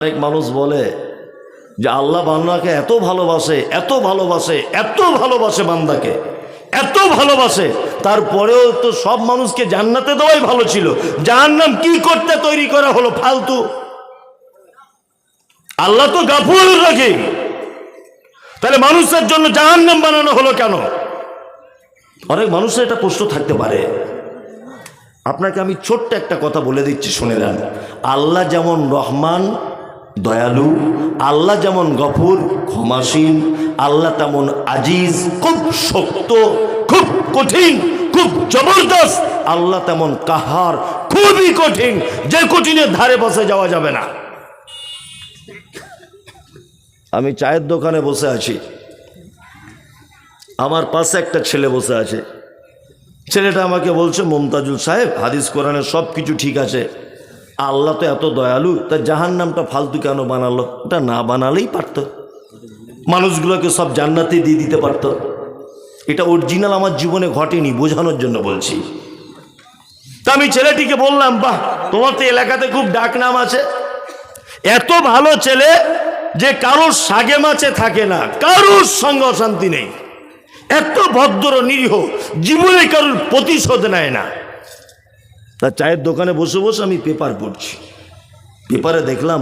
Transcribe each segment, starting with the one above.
অনেক মানুষ বলে যে আল্লাহ বান্দাকে এত ভালোবাসে, এত ভালোবাসে, এত ভালোবাসে, বান্দাকে এত ভালোবাসে, তারপরেও তো সব মানুষকে জান্নাতে দেওয়াই ভালো ছিল। জাহান্নাম কি করতে তৈরি করা হলো ফালতু? আল্লাহ তো গাফুর রাখি, তাহলে মানুষের জন্য জাহান্নাম বানানো হলো কেন? অনেক মানুষের এটা প্রশ্ন থাকতে পারে। আপনাকে আমি ছোট্ট একটা কথা বলে দিচ্ছি, শুনে নেন। আল্লাহ যেমন রহমান দয়ালু, আল্লাহ যেমন গফুর ক্ষমাসীন, আল্লাহ তেমন আজিজ খুব শক্ত, খুব কঠিন, খুব জবরদস্ত, আল্লাহ তেমন কাহার খুবই কঠিন, যে কঠিনের ধারে বসে যাওয়া যাবে না। আমি চায়ের দোকানে বসে আছি, আমার পাশে একটা ছেলে বসে আছে। ছেলেটা আমাকে বলছে, মুমতাজুল সাহেব, হাদিস কোরআনের সব কিছু ঠিক আছে, আল্লাহ তো এত দয়ালু, তা জাহান্নামটা ফালতু কেন বানালো? এটা না বানালেই পারত, মানুষগুলোকে সব জান্নাতে দিয়ে দিতে পারত। এটা অরিজিনাল আমার জীবনে ঘটেনি, বোঝানোর জন্য বলছি। তা আমি ছেলেটিকে বললাম, বাহ, তোমার তো এলাকাতে খুব ডাক নাম আছে, এত ভালো ছেলে যে কারোর সাগে মাছে থাকে না, কারোর সঙ্গে অশান্তি নেই, এত ভদ্র নিরীহ, জীবনে কারোর প্রতিশোধ নেয় না। তা চায়ের দোকানে বসে বসে আমি পেপার পড়ছি, পেপারে দেখলাম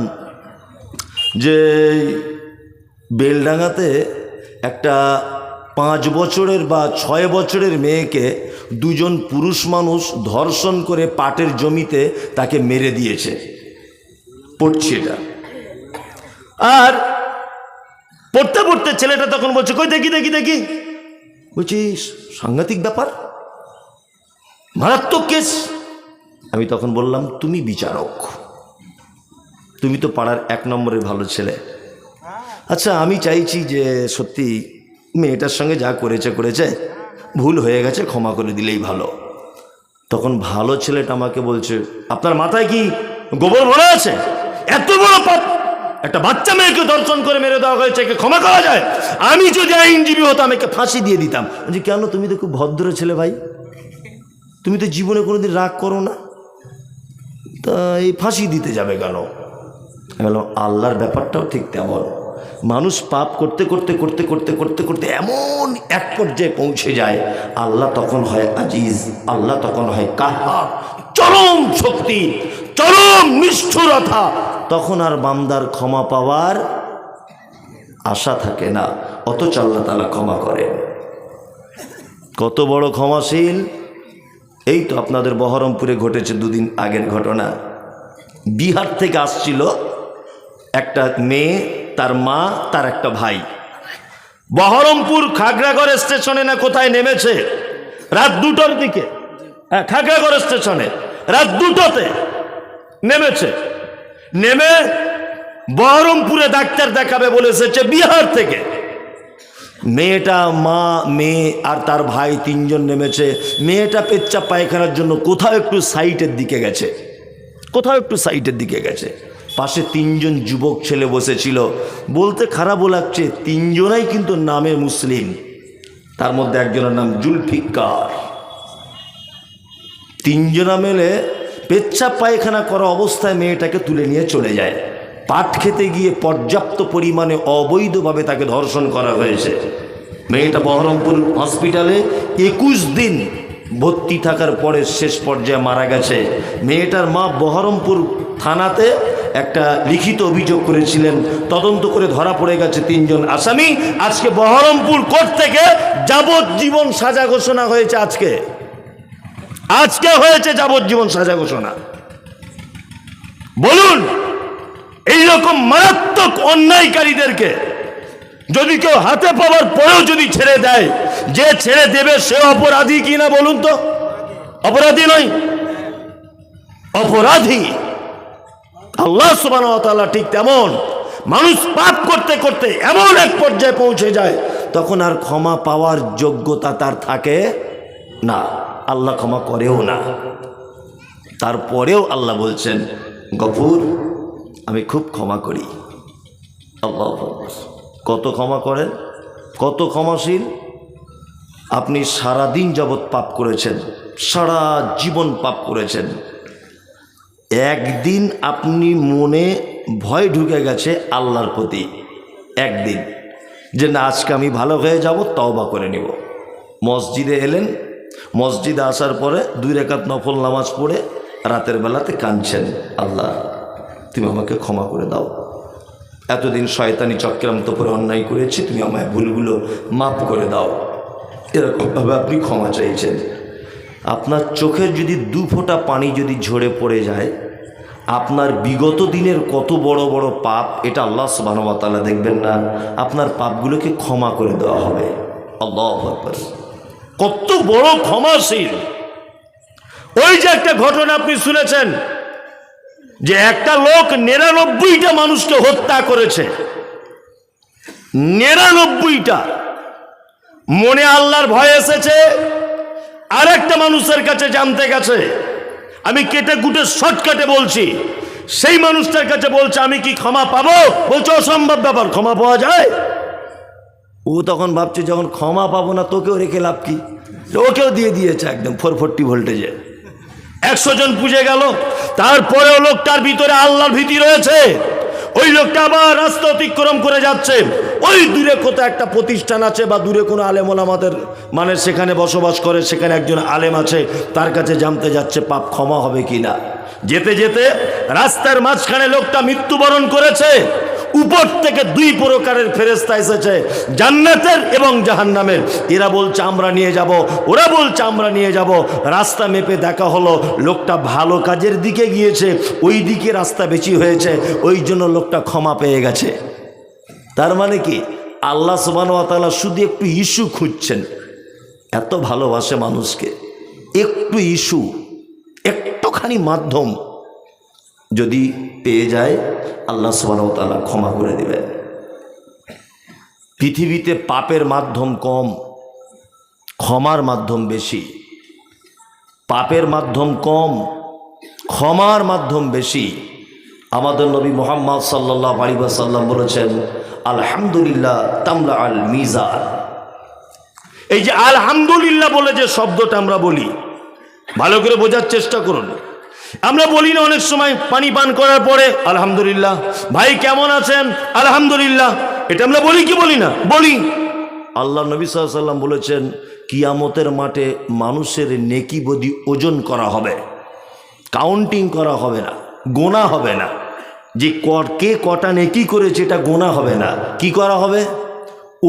যে বেলডাঙ্গাতে একটা 5 বছরের বা 6 বছরের মেয়েকে দুজন পুরুষ মানুষ ধর্ষণ করে পাটের জমিতে তাকে মেরে দিয়েছে। পড়ছি এটা, আর পড়তে পড়তে ছেলেটা তখন বলছে, কই দেখি দেখি দেখি। বলছি, সাংঘাতিক ব্যাপার, মারাত্মক কেস। আমি তখন বললাম, তুমি বিচারক, তুমি তো পাড়ার 1 নম্বরের ভালো ছেলে, আচ্ছা আমি চাইছি যে সত্যি মেয়েটার সঙ্গে যা করেছে করেছে, ভুল হয়ে গেছে, ক্ষমা করে দিলেই ভালো। তখন ভালো ছেলেটা আমাকে বলছে, আপনার মাথায় কি গোবর ভরে আছে? এত বড় পাপ, একটা বাচ্চা মেয়েকে দর্শন করে মেরে দেওয়া হয়েছে, একে ক্ষমা করা যায়? আমি যদি আইনজীবী হতাম, একে ফাঁসি দিয়ে দিতাম। বলছি, কেন? তুমি তো খুব ভদ্র ছেলে ভাই, তুমি তো জীবনে কোনোদিন রাগ করো না, তা এই ফাঁসি দিতে যাবে কেন? বললাম, আল্লাহর ব্যাপারটাও ঠিক তেমন। মানুষ পাপ করতে করতে করতে করতে করতে করতে এমন এক পর্যায়ে পৌঁছে যায়, আল্লাহ তখন হয় আজিজ, আল্লাহ তখন হয় কাহার, চরম শক্তি, চরম নিষ্ঠুরতা, তখন আর বান্দার ক্ষমা পাওয়ার আশা থাকে না, অথচ আল্লাহ তাআলা ক্ষমা করেন। কত বড় ক্ষমাশীল! এই তো আপনাদের বহরমপুরে ঘটেছে 2 দিন আগের ঘটনা। বিহার থেকে আসছিল একটা মেয়ে, তার মা, তার একটা ভাই, বহরমপুর খাগড়াগড় স্টেশনে না কোথায় নেমেছে রাত 2টার দিকে। হ্যাঁ, খাগড়াগড় স্টেশনে রাত 2টোতে নেমেছে। নেমে বহরমপুরে ডাক্তার দেখাবে বলে এসেছে বিহার থেকে। মেয়েটা, মা, মেয়ে আর তার ভাই 3 জন নেমেছে। মেয়েটা পেচ্ছাপ পায়খানার জন্য কোথাও একটু সাইটের দিকে গেছে, কোথাও একটু সাইটের দিকে গেছে। পাশে 3 জন যুবক ছেলে বসেছিল। বলতে খারাপও লাগছে, 3 জনাই কিন্তু নামে মুসলিম। তার মধ্যে একজনের নাম জুলফিকার। 3 জনা মেলে পেচ্ছাপ পায়খানা করা অবস্থায় মেয়েটাকে তুলে নিয়ে চলে যায়। পাট খেতে গিয়ে পর্যাপ্ত পরিমাণে অবৈধভাবে তাকে ধর্ষণ করা হয়েছে। মেয়েটা বহরমপুর হসপিটালে 21 দিন ভর্তি থাকার পরে শেষ পর্যায়ে মারা গেছে। মেয়েটার মা বহরমপুর থানাতে একটা লিখিত অভিযোগ করেছিলেন, তদন্ত করে ধরা পড়ে গেছে 3 জন আসামি। আজকে বহরমপুর কোর্ট থেকে যাবজ্জীবন সাজা ঘোষণা হয়েছে। আজকে হয়েছে যাবজ্জীবন সাজা ঘোষণা। বলুন, এইরকম মারাত্মক অন্যায়কারীদেরকে যদি কেউ হাতে পাওয়ার পরেও যদি ছেড়ে দেয়, যে ছেড়ে দেবে সে অপরাধী কিনা বলুন তো? অপরাধী নয়, অপরাধী। আল্লাহ সুবহানাহু ওয়া তাআলা ঠিক তেমন। মানুষ পাপ করতে করতে এমন এক পর্যায়ে পৌঁছে যায়, তখন আর ক্ষমা পাওয়ার যোগ্যতা তার থাকে না, আল্লাহ ক্ষমা করেও না। তারপরেও আল্লাহ বলছেন, গফুর, আমি খুব ক্ষমা করি। আল্লাহ কত ক্ষমা করেন, কত ক্ষমাশীল। আপনি সারাদিন যাবৎ পাপ করেছেন, সারা জীবন পাপ করেছেন, একদিন আপনি মনে ভয় ঢুকে গেছে আল্লাহর প্রতি একদিন, যে না আজকে আমি ভালো হয়ে যাব, তওবা করে নিব। মসজিদে এলেন, মসজিদে আসার পরে 2 রাকাত নফল নামাজ পড়ে রাতের বেলাতে কাঁদছেন, আল্লাহ তুমি আমাকে ক্ষমা করে দাও, এতদিন শয়তানি চক্রান্ত করে অন্যায় করেছি, তুমি আমায় ভুলগুলো মাফ করে দাও, এরকমভাবে আপনি ক্ষমা চাইছেন। আপনার চোখের যদি 2 ফোঁটা পানি যদি ঝরে পড়ে যায়, আপনার বিগত দিনের কত বড় বড় পাপ এটা আল্লাহ সুবহানাহু ওয়া তাআলা দেখবেন না, আপনার পাপগুলোকে ক্ষমা করে দেওয়া হবে। আল্লাহু আকবার, কত বড় ক্ষমাশীল। ওই যে একটা ঘটনা আপনি শুনেছেন যে একটা লোক 99টা মানুষকে হত্যা করেছে, 99টা। মনে আল্লাহর ভয় এসেছে, আরেকটা মানুষের কাছে জানতে গেছে, আমি কেটে কুটে শর্টকাটে বলছি, সেই মানুষটার কাছে বলছে আমি কি ক্ষমা পাবো? বলছে অসম্ভব ব্যাপার, ক্ষমা পাওয়া যায়? ও তখন ভাবছে যখন ক্ষমা পাবো না তোকেও রেখে লাভ কি, ওকেও দিয়ে দিয়েছে একদম 440 ভোল্টেজে। 100 জন পুজে গেল, তারপরেও লোকটার ভিতরে আল্লাহর ভীতি রয়েছে। ওই লোকটা আবার রাস্তা অতিক্রম করে যাচ্ছে, ওই দূরে কোথাও একটা প্রতিষ্ঠান আছে বা দূরে কোনো আলেম ওলামাদের মানে সেখানে বসবাস করে, সেখানে একজন আলেম আছে, তার কাছে জানতে যাচ্ছে পাপ ক্ষমা হবে কিনা। যেতে যেতে রাস্তার মাঝখানে লোকটা মৃত্যুবরণ করেছে। উপর থেকে 2 প্রকারের ফেরেশতা এসেছে, জান্নাতের এবং জাহান্নামের। এরা বলছে আমরা নিয়ে যাব, ওরা বলছে আমরা নিয়ে যাব। রাস্তা মেপে দেখা হলো লোকটা ভালো কাজের দিকে গিয়েছে, ওই দিকে রাস্তা বেশি হয়েছে, ওই জন্য লোকটা ক্ষমা পেয়ে গেছে। তার মানে কি আল্লাহ সুবহানাহু ওয়া তাআলা শুধু একটু ইস্যু খুঁজছেন, এত ভালোবাসে মানুষকে। একটু ইস্যু, একটুখানি মাধ্যম যদি পেয়ে যায় আল্লাহ সুবহানাহু ওয়া তাআলা ক্ষমা করে দেবেন। পৃথিবীতে পাপের মাধ্যম কম, ক্ষমার মাধ্যম বেশি। পাপের মাধ্যম কম, ক্ষমার মাধ্যম বেশি। আমাদের নবী মুহাম্মদ সাল্লাল্লাহু আলাইহি ওয়াসাল্লাম বলেছেন আলহামদুলিল্লাহ তামলা আল মিজান। এই যে আলহামদুলিল্লাহ বলে যে শব্দটা আমরা বলি, ভালো করে বোঝার চেষ্টা করুন। আমরা বলি না অনেক সময় পানি পান করার পরে আলহামদুলিল্লাহ, ভাই কেমন আছেন আলহামদুলিল্লাহ, এটা আমরা বলি কি বলি না? বলি। আল্লাহ নবী সাল্লাল্লাহু আলাইহি ওয়াসাল্লাম বলেছেন কিয়ামতের মাঠে মানুষের নেকি বদি ওজন করা হবে, কাউন্টিং করা হবে না, গোনা হবে না। যে কে কটা নেকি করেছে এটা গোনা হবে না, কি করা হবে?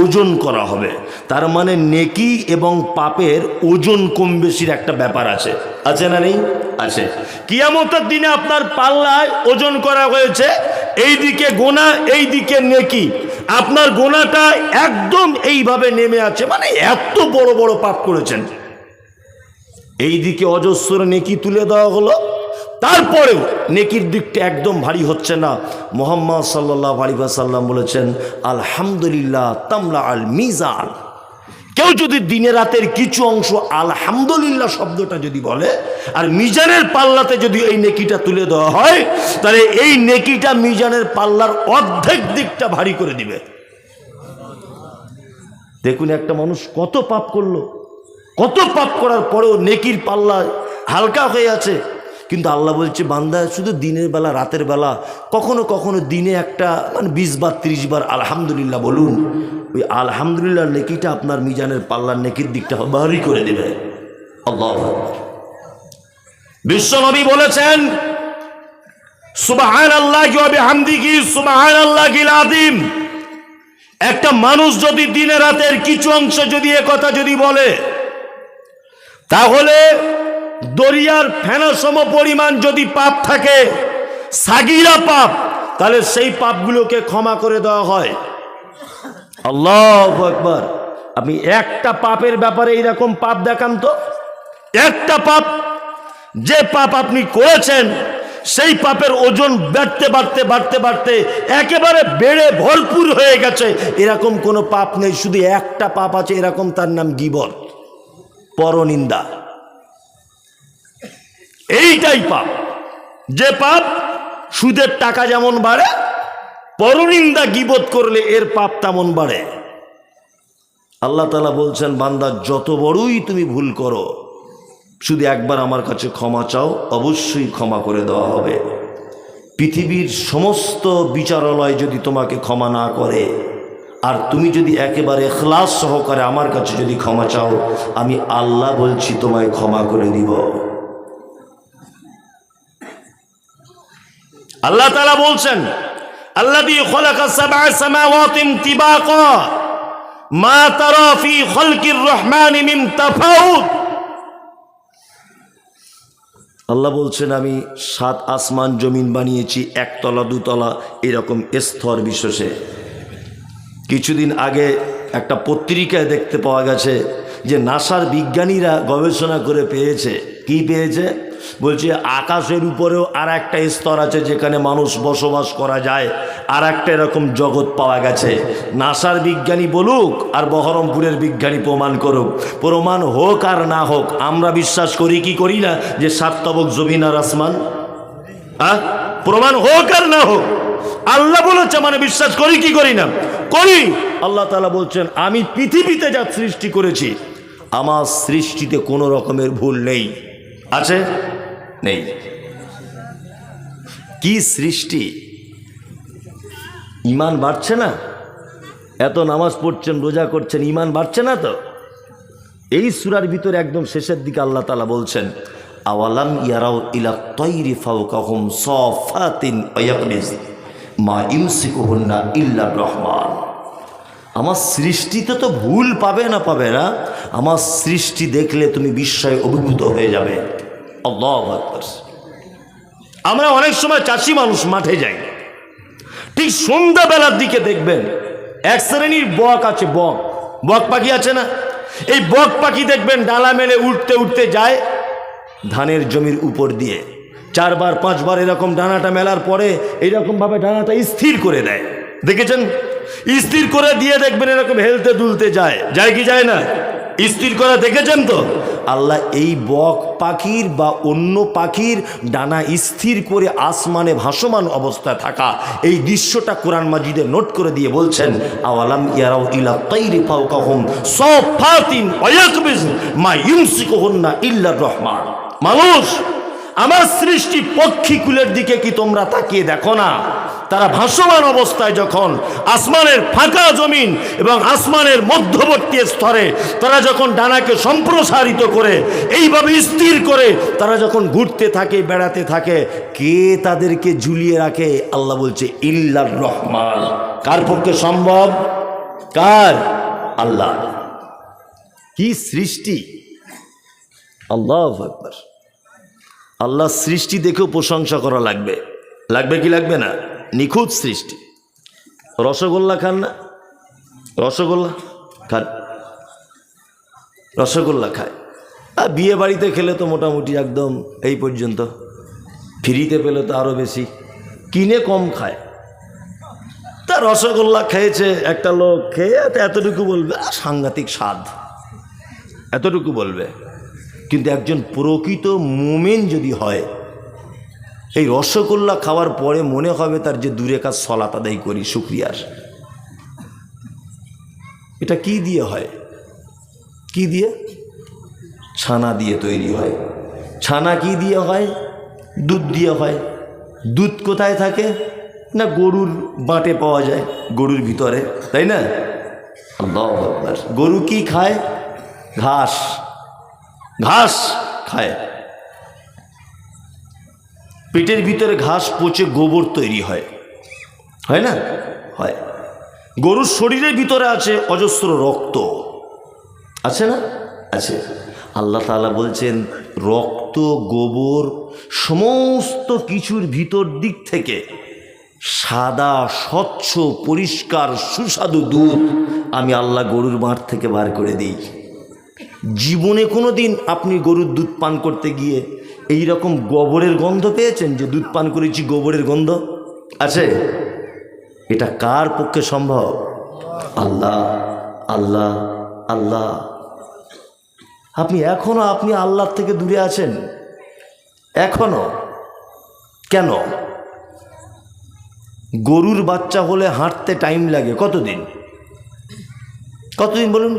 ওজন করা হবে। তার মানে নেকি এবং পাপের ওজন কম বেশির একটা ব্যাপার আছে, আছে না নেই? আছে। কিয়ামতের দিনে আপনার পাল্লায় ওজন করা হয়েছে, এই দিকে গোনা এই দিকে নেকি। আপনার গোনাটা একদম এইভাবে নেমে আছে, মানে এত বড় বড় পাপ করেছেন। এই দিকে অজস্র নেকি তুলে দেওয়া হলো, তারপরেও নেকির দিকটা একদম ভারী হচ্ছে না। মুহাম্মদ সাল্লাল্লাহু আলাইহি ওয়াসাল্লাম বলেছেন আলহামদুলিল্লাহ তামলা আল মিজান। কেউ যদি দিনে রাতের কিছু অংশ আলহামদুলিল্লাহ শব্দটা যদি বলে আর মিজানের পাল্লাতে যদি এই নেকিটা তুলে দেওয়া হয়, তাহলে এই নেকিটা মিজানের পাল্লার অর্ধেক দিকটা ভারী করে দিবে। দেখুন একটা মানুষ কত পাপ করলো, কত পাপ করার পরেও নেকির পাল্লা হালকা হয়ে আছে। কিন্তু আল্লাহ বলছে বান্দা শুধু দিনের বেলা রাতের বেলা কখনো কখনো দিনে একটা মানে 20 বার 30 বার আলহামদুলিল্লাহ বলুন, ওই আলহামদুলিল্লাহ নেকিটা আপনার মিজানের পাল্লার নেকির দিকটা ভারী করে দেবে। আল্লাহু আকবার। বিশ্বনবী বলেছেন সুবহানাল্লাহি ওয়া বিহামদিহি সুবহানাল্লাহিল আযীম। একটা মানুষ যদি দিনে রাতের কিছু অংশ যদি একথা যদি বলে, তাহলে দরিয়ার ফেনা সম পরিমাণ যদি পাপ থাকে, সাগীরা পাপ, তাহলে সেই পাপগুলোকে ক্ষমা করে দেওয়া হয়। আল্লাহু আকবার। আপনি একটা পাপের ব্যাপারে এইরকম পাপ দেখান তো, একটা পাপ, যে পাপ আপনি করেছেন সেই পাপের ওজন বাড়তে বাড়তে বাড়তে বাড়তে একেবারে বেড়ে ভরপুর হয়ে গেছে, এরকম কোনো পাপ নেই। শুধু একটা পাপ আছে এরকম, তার নাম গীবত, পরনিন্দা। এইটাই পাপ, যে পাপ সুদের টাকা যেমন বাড়ে, পরনিন্দা গীবত করলে এর পাপ তেমন বাড়ে। আল্লাহ তাআলা বলছেন বান্দা যত বড়ই তুমি ভুল করো, শুধু একবার আমার কাছে ক্ষমা চাও, অবশ্যই ক্ষমা করে দেওয়া হবে। পৃথিবীর সমস্ত বিচারালয় যদি তোমাকে ক্ষমা না করে, আর তুমি যদি একেবারে ইখলাস সহকারে আমার কাছে যদি ক্ষমা চাও, আমি আল্লাহ বলছি তোমায় ক্ষমা করে দিব। আল্লাহ তাআলা বলছেন, আল্লাযী খালাকা সাবআ সামাওয়াতিন তিবাকা মা তারা ফি খালকির রহমানি মিন তাফাউত। আল্লাহ বলছেন, আমি 7 আসমান জমিন বানিয়েছি, একতলা দুতলা এরকম স্তর বিশেষে। কিছুদিন আগে একটা পত্রিকায় দেখতে পাওয়া গেছে যে নাসার বিজ্ঞানীরা গবেষণা করে পেয়েছে, কি পেয়েছে বলছে, আকাশের উপরেও আর একটা স্তর আছে যেখানে মানুষ বসবাস করা যায়, আর একটা এরকম জগৎ পাওয়া গেছে। নাসার বিজ্ঞানী বলুক আর বহরমপুরের বিজ্ঞানী প্রমাণ করুক, প্রমাণ হোক আর না হোক, আমরা বিশ্বাস করি কি করি না যে 7 তবক জমিন আর আসমান? প্রমাণ হোক আর না হোক, আল্লাহ বলেছে মানে বিশ্বাস করি কি করি না? করি। আল্লাহ তাআলা বলছেন, আমি পৃথিবীতে যা সৃষ্টি করেছি, আমার সৃষ্টিতে কোনো রকমের ভুল নেই। আছে? নেই। কি সৃষ্টি! ঈমান বাড়ছে না? এত নামাজ পড়ছেন, রোজা করছেন, ঈমান বাড়ছে না তো? এই সূরার ভিতরে একদম শেষের দিকে আল্লাহ তাআলা বলছেন, আওয়ালাম ইয়ারাউ ইলা তায়রি ফাওকাহুম সাফাতিন ওয়া ইয়াকবিজ মা ইমসিকুহুন্না ইল্লার রহমান। আমার সৃষ্টিতে তো ভুল পাবে না, পাবে না। আমার সৃষ্টি দেখলে তুমি বিস্ময়ে অভিভূত হয়ে যাবে। আল্লাহু আকবার। আমরা অনেক সময় চাষি মানুষ মাঠে যাই, ঠিক সন্ধ্যাবেলার দিকে দেখবেন এক শ্রেণীর বক আছে, বক পাখি আছে না? এই বক পাখি দেখবেন ডালা মেলে উঠতে উঠতে যায় ধানের জমির উপর দিয়ে, 4 বার 5 বার এরকম ডানাটা মেলার পরে এইরকম ভাবে ডানাটা স্থির করে দেয়। দেখেছেন? স্থির করে দিয়ে দেখবেন এরকম হেলতে দুলতে যায়, যায় কি যায় না? স্থির করে দেখেছেন তো? আল্লাহ এই বক পাখির বা অন্য পাখির ডানা স্থির করে আসমানে ভাসমান অবস্থায় থাকা এই দৃশ্যটা কোরআন মাজিদে নোট করে দিয়ে বলছেন, আওয়ালাম ইয়ারাউ ইলা তায়রি ফাওকাহুম সাফাতিন ওয়া ইয়াকবিজ মা ইমসিকুহুন্না ইল্লার রহমান। মানুষ, আমার সৃষ্টি পক্ষীকুলের দিকে কি তোমরা তাকিয়ে দেখো না? তারা ভাসমান অবস্থায় যখন আসমানের ফাঁকা জমিন এবং আসমানের মধ্যবর্তী স্তরে তারা যখন ডানাকে সম্প্রসারিত করে এইভাবে স্থির করে তারা যখন ঘুরতে থাকে, বেড়াতে থাকে, কে তাদেরকে ঝুলিয়ে রাখে? আল্লাহ বলছে ইল্লার রহমান। কার পক্ষে সম্ভব? কার? আল্লাহ। কি সৃষ্টি! আল্লাহু আকবার। আল্লাহ সৃষ্টি দেখেও প্রশংসা করা লাগবে, লাগবে কি লাগবে না? নিখুঁত সৃষ্টি। রসগোল্লা খান না? রসগোল্লা খান? রসগোল্লা খায়, আর বিয়ে বাড়িতে খেলে তো মোটামুটি একদম এই পর্যন্ত, ফ্রিতে পেলে তো আরও বেশি, কিনে কম খায়। তা রসগোল্লা খেয়েছে একটা লোক, খেয়ে এতটুকু বলবে সাংঘাতিক স্বাদ, এতটুকু বলবে। কিন্তু একজন প্রকৃত মুমিন যদি হয়, এই রসগোল্লা খাওয়ার পরে মনে হবে তার যে দূরে কাজ সলাত আদায় করি শুকরিয়ার। এটা কি দিয়ে হয়? কি দিয়ে? ছানা দিয়ে তৈরি হয়। ছানা কি দিয়ে হয়? দুধ দিয়ে হয়। দুধ কোথায় থাকে না? গরুর বাঁটে পাওয়া যায়, গরুর ভিতরে, তাই না? আল্লাহু আকবার। গরু কি খায়? ঘাস। ঘাস খায়। পেটের ভিতরে ঘাস পচে গোবর তৈরি হয়, হয় না? হয়। গরুর শরীরের ভিতরে আছে অজস্র রক্ত, আছে না? আছে। আল্লাহ তাআলা বলছেন রক্ত, গোবর সমস্ত কিছুর ভিতর দিক থেকে সাদা, স্বচ্ছ, পরিষ্কার, সুস্বাদু দুধ আমি আল্লাহ গরুর মাঠ থেকে বার করে দিই। জীবনে কোনো দিন আপনি গরুর দুধ পান করতে গিয়ে এই রকম গোবরের গন্ধ পেয়েছেন যে দুধ পান করেছি গোবরের গন্ধ? আছে? এটা কার পক্ষে সম্ভব? আল্লাহ, আল্লাহ, আল্লাহ। আপনি আল্লাহর থেকে দূরে আছেন এখনো কেন? গরুর বাচ্চা হলে হাঁটতে টাইম লাগে কতদিন? কতদিন বলুন?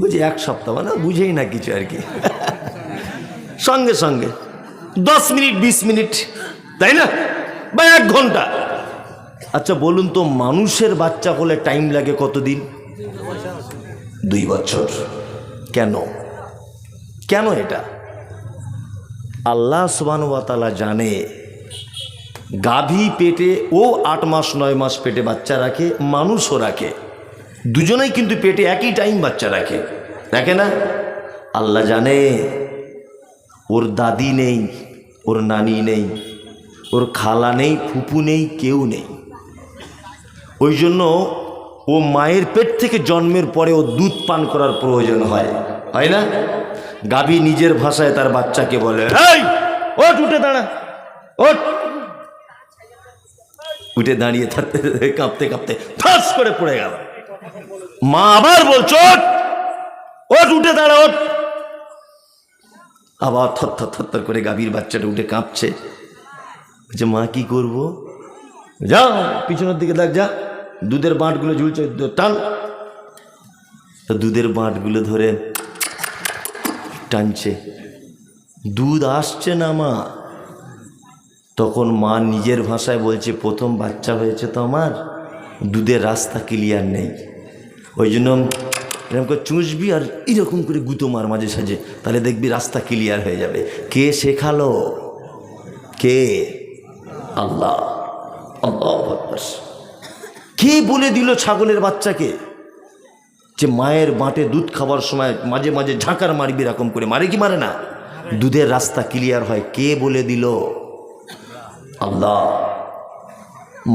বুঝি 1 সপ্তাহ, মানে বুঝেই না কিছু আর কি। সঙ্গে সঙ্গে 10 মিনিট 20 মিনিট তাই না? বা 1 ঘন্টা। আচ্ছা বলুন তো, মানুষের বাচ্চা হলে টাইম লাগে কতদিন? 2 বছর। কেন? কেন এটা? আল্লাহ সুবহানাহু ওয়া তাআলা জানে গাভী পেটে ও 8 মাস 9 মাস পেটে বাচ্চা রাখে, মানুষও রাখে, দুজনেই কিন্তু পেটে একই টাইম বাচ্চা রাখে না? আল্লাহ জানে ওর দাদি নেই, ওর নানি নেই, ওর খালা নেই, ফুপু নেই, কেউ নেই। ওই জন্য ও মায়ের পেট থেকে জন্মের পরে ও দুধ পান করার প্রয়োজন হয় না? গাভী নিজের ভাষায় তার বাচ্চাকে বলে, এই ওঠ, উঠে দাঁড়া, ওঠ। উঠে দাঁড়িয়ে থাকতে কাঁপতে কাঁপতে ঠাস করে পড়ে গেল। মা আবার বলছো, ওঠ, উঠে দাঁড়া, ওঠ। আবার থর থর করে গাভীর বাচ্চাটা উঠে কাঁপছে। বলছে, মা কি করব? যা পিছনের দিকে দেখ, যা, দুধের বাঁটগুলো ঝুলছে, টান। তো দুধের বাঁটগুলো ধরে টানছে, দুধ আসছে না মা। তখন মা নিজের ভাষায় বলছে, প্রথম বাচ্চা হয়েছে তো আমার, দুধের রাস্তা ক্লিয়ার নেই, ওই জন্য এরকম করে চুষবি আর এরকম করে গুঁতো মার মাঝে সাঝে, তাহলে দেখবি রাস্তা ক্লিয়ার হয়ে যাবে। কে শেখালো? কে? আল্লাহ। আল্লাহু আকবার। কে বলে দিল ছাগলের বাচ্চাকে যে মায়ের বাঁটে দুধ খাবার সময় মাঝে মাঝে ঝাঁকার মারবি, এরকম করে মারে কি মারে না? দুধের রাস্তা ক্লিয়ার হয়। কে বলে দিল? আল্লাহ।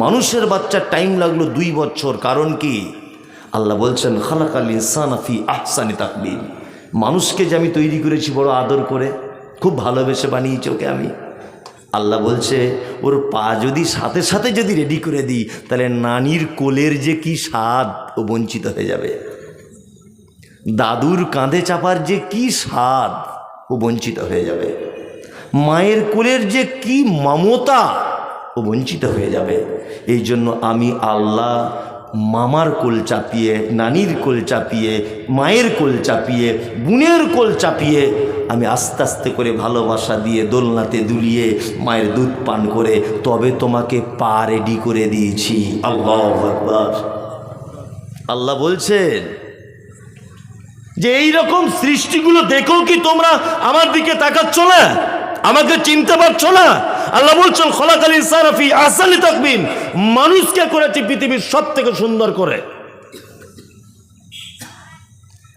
মানুষের বাচ্চার টাইম লাগলো 2 বছর। কারণ কি? আল্লাহ বলছেন, খালাকাল ইনসানা ফি আহসানি তাকবীম। মানুষকে যে আমি তৈরি করেছি বড় আদর করে, খুব ভালোবেসে বানিয়েছি ওকে আমি। আল্লাহ বলছে, ওর পা যদি সাথে সাথে যদি রেডি করে দিই, তাহলে নানির কোলের যে কি স্বাদ, ও বঞ্চিত হয়ে যাবে। দাদুর কাঁধে চাপার যে কি স্বাদ, ও বঞ্চিত হয়ে যাবে। মায়ের কোলের যে কি মমতা, ও বঞ্চিত হয়ে যাবে। এই জন্য আমি আল্লাহ মামার কোল চাপিয়ে, নানির কোল চাপিয়ে, মায়ের কোল চাপিয়ে, বোনের কোল চাপিয়ে আমি আস্তে আস্তে করে ভালোবাসা দিয়ে দোলনাতে দুলিয়ে মায়ের দুধ পান করে তবে তোমাকে পা রেডি করে দিয়েছি। আল্লাহু আকবার। আল্লাহ বলছেন যে এই রকম সৃষ্টিগুলো দেখো কি তোমরা আমার দিকে তাকাচ্ছ না? আমাকে চিনতে পারছো না? আল্লাহ বলছেন, খলাকাল ইনসানা ফি আহসানি তাকবীম। মানুষকে করেছি পৃথিবীর সবথেকে সুন্দর করে।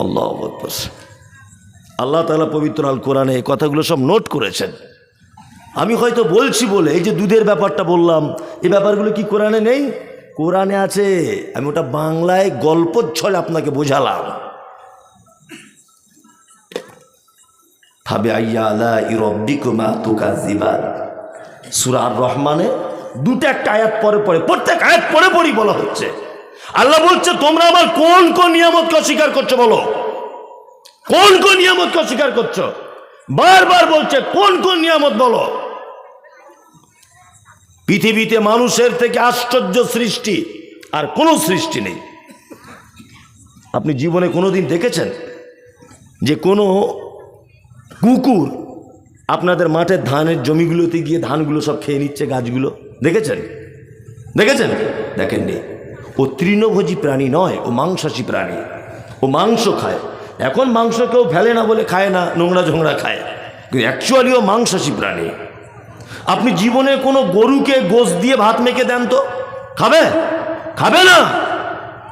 আল্লাহু আকবার। আল্লাহ তাআলা পবিত্র আল কোরআনে এই কথাগুলো সব নোট করেছেন। আমি হয়তো বলছি বলে এই যে দুধের ব্যাপারটা বললাম, এই ব্যাপারগুলো কি কোরআনে নেই? কোরআনে আছে। আমি ওটা বাংলায় গল্প ছলে আপনাকে বোঝালাম। ফাবিআইয়ি আলাই রাব্বিকুমা তুকাজ্জিবান। সূরা আর রহমানে দুটো একটা আয়াত পরে পরে, প্রত্যেক আয়াত পরে পরেই বলা হচ্ছে। আল্লাহ বলছে, তোমরা আমার কোন কোন নিয়ামতকে অস্বীকার করছো বলো? কোন কোন নিয়ামতকে অস্বীকার করছো? বারবার বলছে, কোন কোন নিয়ামত বলো? পৃথিবীতে মানুষের থেকে আশ্চর্য সৃষ্টি আর কোনো সৃষ্টি নেই। আপনি জীবনে কোনোদিন দেখেছেন যে কোনো কুকুর আপনাদের মাঠের ধানের জমিগুলোতে গিয়ে ধানগুলো সব খেয়ে নিচ্ছে, গাছগুলো? দেখেছেন? দেখেছেন? দেখেননি। ও তৃণভোজী প্রাণী নয়, ও মাংসাশী প্রাণী। ও মাংস খায়। এখন মাংস কেউ ফেলে না বলে খায় না, নোংরা ঝোংরা খায়, কিন্তু অ্যাকচুয়ালি ও মাংসাশী প্রাণী। আপনি জীবনে কোনো গরুকে গোশত দিয়ে ভাত মেখে দেন তো খাবে? খাবে না।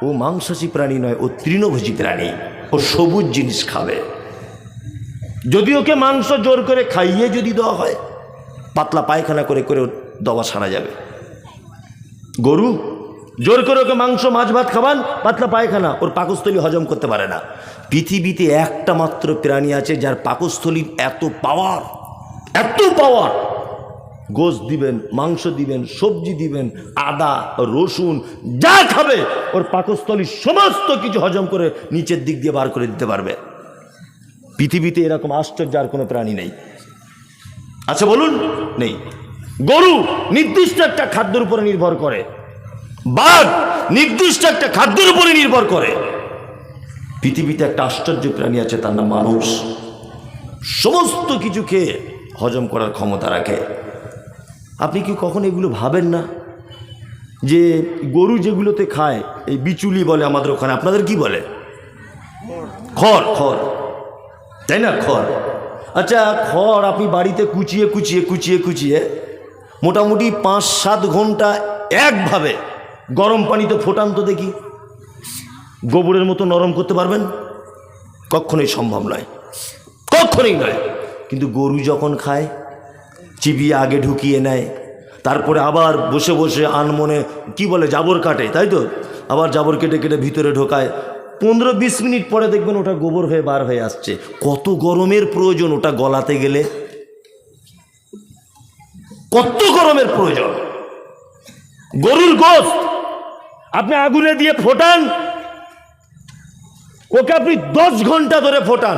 ও মাংসাশী প্রাণী নয়, ও তৃণভোজী প্রাণী। ও সবুজ জিনিস খাবে। যদি ওকে মাংস জোর করে খাইয়ে যদি দেওয়া হয়, পাতলা পায়খানা করে করে দেওয়া সারা যাবে। গরু জোর করে ওকে মাংস মাছ ভাত খাবান, পাতলা পায়খানা, ওর পাকস্থলী হজম করতে পারে না। পৃথিবীতে একটা মাত্র প্রাণী আছে যার পাকস্থলীর এত পাওয়ার, এত পাওয়ার। গোশত দিবেন, মাংস দিবেন, সবজি দিবেন, আদা রসুন যা খাবে, ওর পাকস্থলী সমস্ত কিছু হজম করে নিচের দিক দিয়ে বার করে দিতে পারবে। পৃথিবীতে এরকম আশ্চর্য আর কোনো প্রাণী নেই। আচ্ছা বলুন, নেই। গরু নির্দিষ্ট একটা খাদ্যের উপরে নির্ভর করে, বাঘ নির্দিষ্ট একটা খাদ্যের উপরে নির্ভর করে। পৃথিবীতে একটা আশ্চর্য প্রাণী আছে, তার নাম মানুষ। সমস্ত কিছু খেয়ে হজম করার ক্ষমতা রাখে। আপনি কি কখন এগুলো ভাবেন না যে গরু যেগুলোতে খায়, এই বিচুলি বলে আমাদের ওখানে, আপনাদের কি বলে? খড়, খড়, তাই না? খড়। আচ্ছা, খড় আপনি বাড়িতে কুচিয়ে কুচিয়ে কুচিয়ে কুচিয়ে মোটামুটি 5-7 ঘন্টা একভাবে গরম পানিতে ফোটান তো দেখি, গোবরের মতো নরম করতে পারবেন? কখনোই সম্ভব নয়, কখনোই নয়। কিন্তু গরু যখন খায়, চিবিয়ে আগে ঢুকিয়ে নেয়, তারপরে আবার বসে বসে আনমনে কি বলে জাবর কাটে, তাই তো? আবার জাবর কেটে কেটে ভিতরে ঢোকায়। 15-20 মিনিট পরে দেখবেন ওটা গোবর হয়ে বার হয়ে আসছে। কত গরমের প্রয়োজন ওটা গলাতে গেলে, কত গরমের প্রয়োজন। গরুর গোশত আপনি আগুনে দিয়ে ফোটান, ওকে আপনি 10 ঘন্টা ধরে ফোটান,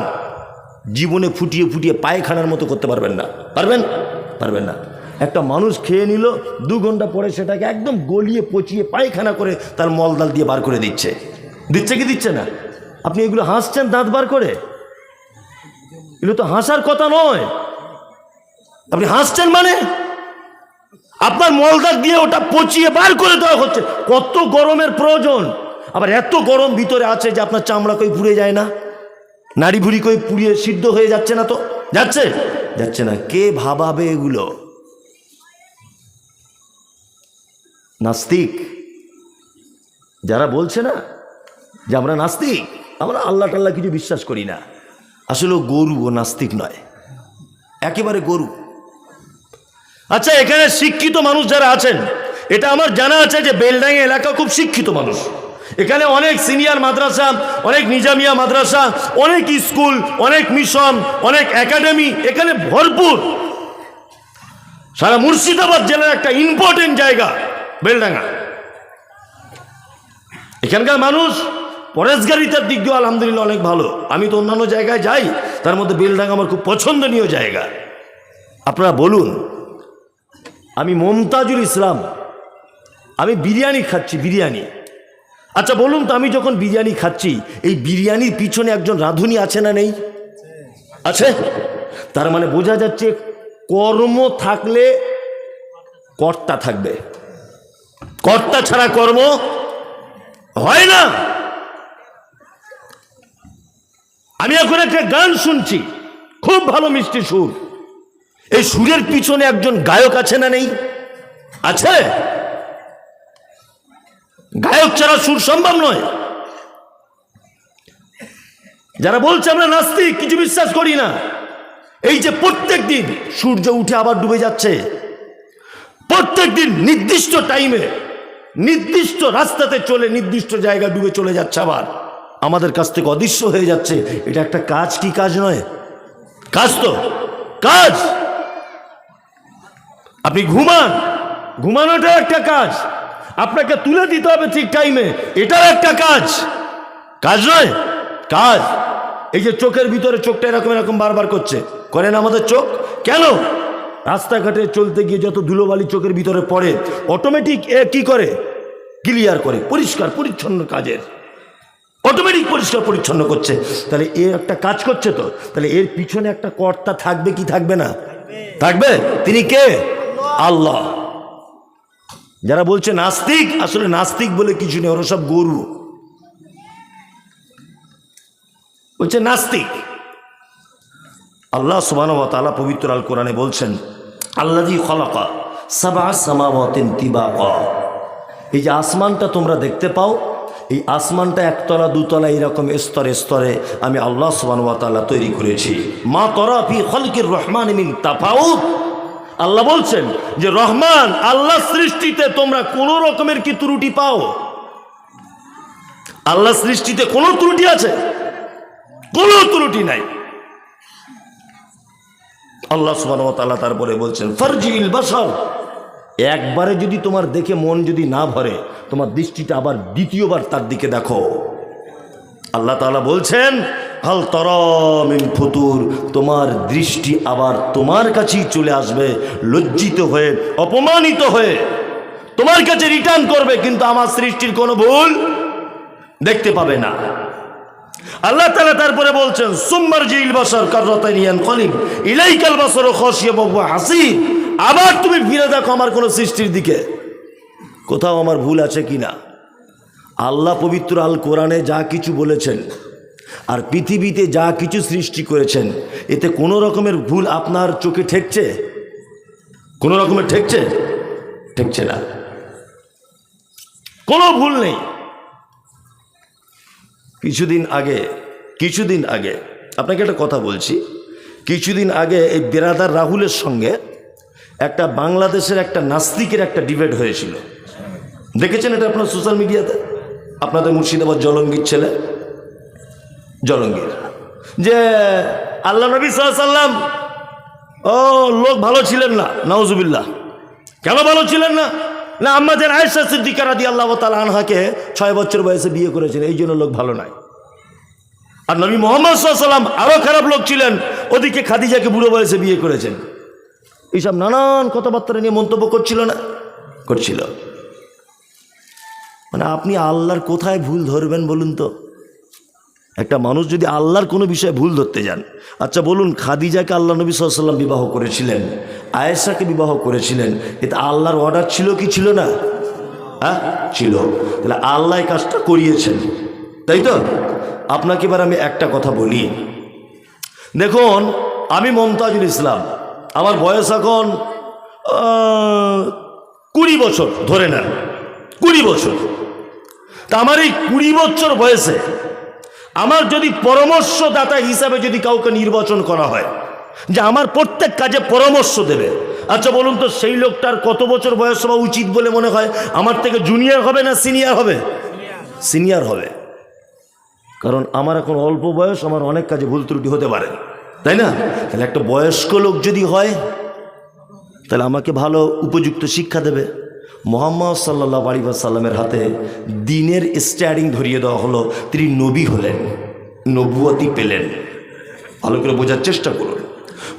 জীবনে ফুটিয়ে ফুটিয়ে পায়খানার মতো করতে পারবেন না। পারবেন? পারবেন না। একটা মানুষ খেয়ে নিল, 2 ঘন্টা পরে সেটাকে একদম গলিয়ে পচিয়ে পায়খানা করে তার মলদাল দিয়ে বার করে দিচ্ছে। দিচ্ছে কি দিচ্ছে না? আপনি এগুলো হাসছেন দাঁত বার করে, এগুলো তো হাসার কথা নয়। আপনি হাসছেন মানে আপনার মলদাল দিয়ে ওটা পচিয়ে বার করে দেওয়া হচ্ছে। কত গরমের প্রয়োজন। আবার এত গরম ভিতরে আছে যে আপনার চামড়া কই পুড়ে যায় না, নাড়ি ভুড়ি কই পুড়িয়ে সিদ্ধ হয়ে যাচ্ছে না? তো যাচ্ছে, যাচ্ছে না। কে ভাবাবে এগুলো? নাস্তিক যারা বলছে না যে আমরা নাস্তিক, আমরা আল্লাহ টাল্লাহ কিছু বিশ্বাস করি না, আসলে গরু, ও নাস্তিক নয়, একেবারে গরু। আচ্ছা, এখানে শিক্ষিত মানুষ যারা আছেন, এটা আমার জানা আছে যে বেলডাঙ্গা এলাকা খুব শিক্ষিত মানুষ। এখানে অনেক সিনিয়র মাদ্রাসা, অনেক নিজামিয়া মাদ্রাসা, অনেক স্কুল, অনেক মিশন, অনেক একাডেমি এখানে ভরপুর। সারা মুর্শিদাবাদ জেলার একটা ইম্পর্টেন্ট জায়গা বেলডাঙ্গা। এখানকার মানুষ পরেশগারিতার দিক দিয়ে আলহামদুলিল্লাহ অনেক ভালো। আমি তো অন্যান্য জায়গায় যাই, তার মধ্যে বেলডাঙ্গা আমার খুব পছন্দনীয় জায়গা। আপনারা বলুন, আমি মমতাজুল ইসলাম, আমি বিরিয়ানি খাচ্ছি, বিরিয়ানি। আচ্ছা বলুন তো, আমি যখন বিরিয়ানি খাচ্ছি, এই বিরিয়ানির পিছনে একজন রাঁধুনি আছে না নেই? আছে। তার মানে বোঝা যাচ্ছে কর্ম থাকলে কর্তা থাকবে, কর্তা ছাড়া কর্ম হয় না। আমি এখন একটা গান শুনছি, খুব ভালো মিষ্টি সুর। এই সুরের পিছনে একজন গায়ক আছে না নেই? আছে। গায়ক ছাড়া সুর সম্ভব নয়। যারা বলছে আমরা নাস্তিক, কিছু বিশ্বাস করি না, এই যে প্রত্যেক দিন সূর্য উঠে আবার ডুবে যাচ্ছে, প্রত্যেক দিন নির্দিষ্ট টাইমে নির্দিষ্ট রাস্তাতে চলে নির্দিষ্ট জায়গা ডুবে চলে যাচ্ছে, আবার আমাদের কাছ থেকে অদৃশ্য হয়ে যাচ্ছে। এটা একটা কাজ কি কাজ নয়? কাজ তো, কাজ। আপনি ঘুমান, ঘুমানোটা একটা কাজ। আপনাকে তুলে দিতে হবে ঠিক টাইমে, এটাও একটা কাজ। কাজ নয়? কাজ। এই যে চোখের ভিতরে চোখটা এরকম এরকম বারবার করছে, করেন আমাদের চোখ কেন? রাস্তাঘাটে চলতে গিয়ে যত ধুলোবালি চোখের ভিতরে পড়ে, অটোমেটিক এ কি করে? ক্লিয়ার করে, পরিষ্কার পরিচ্ছন্ন কাজের, অটোমেটিক পরিষ্কার পরিচ্ছন্ন করছে। তাহলে এর একটা কাজ করছে তো, তাহলে এর পিছনে একটা কর্তা থাকবে কি থাকবে না? থাকবে। তিনি কে? আল্লাহ। যারা বলছে নাস্তিক, আসলে নাস্তিক বলে কিছু নেই, ওরা সব গরু। বলছে নাস্তিক। আল্লাহ সুবহানাহু ওয়া তাআলা পবিত্র আল কোরআনে বলছেন, আল্লাযী খালাকা সাবআ সামাওয়াতিন তিবাকা। এই যে আসমানটা তোমরা দেখতে পাও, এই আসমানটা একতলা দুতলা এইরকম স্তরে স্তরে আমি আল্লাহ সুবহানাহু ওয়া তাআলা তৈরি করেছি। মা তারা ফি খালকির রহমান মিন তাফাউত। আল্লাহ বলছেন যে রহমান আল্লাহ সৃষ্টিতে তোমরা কোন রকমের কি ত্রুটি পাও? আল্লাহ সৃষ্টিতে কোনো ত্রুটি আছে? কোনো ত্রুটি নাই। আল্লাহ সুবহানাহু ওয়া তাআলা তারপরে বলছেন ফারজিল বাসার, একবারে যদি তোমার দেখে মন যদি না ভরে, তোমার দৃষ্টিটা আবার দ্বিতীয়বার তার দিকে দেখো। আল্লাহ তাআলা বলছেন হাল তারা মিন ফুতুর, তোমার দৃষ্টি আবার তোমার কাছেই চলে আসবে, লজ্জিত হয়ে অপমানিত হয়ে তোমার কাছে রিটার্ন করবে, কিন্তু আমার সৃষ্টির কোনো ভুল দেখতে পাবে না। আল্লাহ তাআলা তারপরে বলছেন সুম্মারজিল বাসার কাররাতাইন ইয়ানকালিব ইলাইকাল বাসারু খাশিয়া ওয়া হুয়া হাসিব। আবার তুমি ফিরে দেখো আমার কোনো সৃষ্টির দিকে, কোথাও আমার ভুল আছে কি না। আল্লাহ পবিত্র আল কোরআনে যা কিছু বলেছেন আর পৃথিবীতে যা কিছু সৃষ্টি করেছেন, এতে কোনো রকমের ভুল আপনার চোখে ঠেকছে? কোনো রকমের ঠেকছে? ঠেকছে না, কোনো ভুল নেই। কিছুদিন আগে আপনাকে একটা কথা বলছি। কিছুদিন আগে এই বেরাদার রাহুলের সঙ্গে একটা বাংলাদেশের একটা নাস্তিকের একটা ডিবেট হয়েছিল। দেখেছেন এটা আপনার সোশ্যাল মিডিয়াতে? আপনাদের মুর্শিদাবাদ জলঙ্গির ছেলে, জলঙ্গির, যে আল্লাহ নবী সাল্লাল্লাহু আলাইহি ওয়াসাল্লাম লোক ভালো ছিলেন না, নাউজুবিল্লাহ। কেন ভালো ছিলেন না? না, আম্মাজান আয়েশা সিদ্দিকা রাদিয়াল্লাহু তাআলা আনহাকে 6 বছর বয়সে বিয়ে করেছেন, এই জন্য লোক ভালো নয়। আর নবী মুহাম্মদ সাল্লাল্লাহু আলাইহি ওয়াসাল্লাম আরো খারাপ লোক ছিলেন, ওদিকে খাদিজাকে বুড়ো বয়সে বিয়ে করেছেন। এইসব নানান কথাবার্তা নিয়ে মন্তব্য করছিল না? করছিল। মানে আপনি আল্লাহর কোথায় ভুল ধরবেন বলুন তো? একটা মানুষ যদি আল্লাহর কোনো বিষয়ে ভুল ধরতে যান, আচ্ছা বলুন, খাদিজাকে আল্লাহ নবী সাল্লাল্লাহু আলাইহি ওয়াসাল্লাম বিবাহ করেছিলেন, আয়েশাকে বিবাহ করেছিলেন, এটা আল্লাহর অর্ডার ছিল কি ছিল না? হ্যাঁ, ছিল। তাহলে আল্লাহ কাজটা করিয়েছেন, তাই তো? আপনাকে এবার আমি একটা কথা বলি। দেখুন, আমি মমতাজুল ইসলাম, আমার বয়স এখন 20 বছর, ধরে নেন 20 বছর। তা আমার এই 20 বছর বয়সে আমার যদি পরামর্শদাতা হিসাবে যদি কাউকে নির্বাচন করা হয় যে আমার প্রত্যেক কাজে পরামর্শ দেবে, আচ্ছা বলুন তো সেই লোকটার কত বছর বয়স হওয়া উচিত বলে মনে হয়? আমার থেকে জুনিয়র হবে না সিনিয়র হবে? সিনিয়র হবে। কারণ আমার এখন অল্প বয়স, আমার অনেক কাজে ভুল ত্রুটি হতে পারে, তাই না? তাহলে একটা বয়স্ক লোক যদি হয় তাহলে আমাকে ভালো উপযুক্ত শিক্ষা দেবে। মুহাম্মদ সাল্লাল্লাহু আলাইহি ওয়াসাল্লামের হাতে দ্বীনের স্টিয়ারিং ধরিয়ে দেওয়া হলো, তিনি নবী হলেন, নবুয়তি পেলেন। ভালো করে বোঝার চেষ্টা করুন।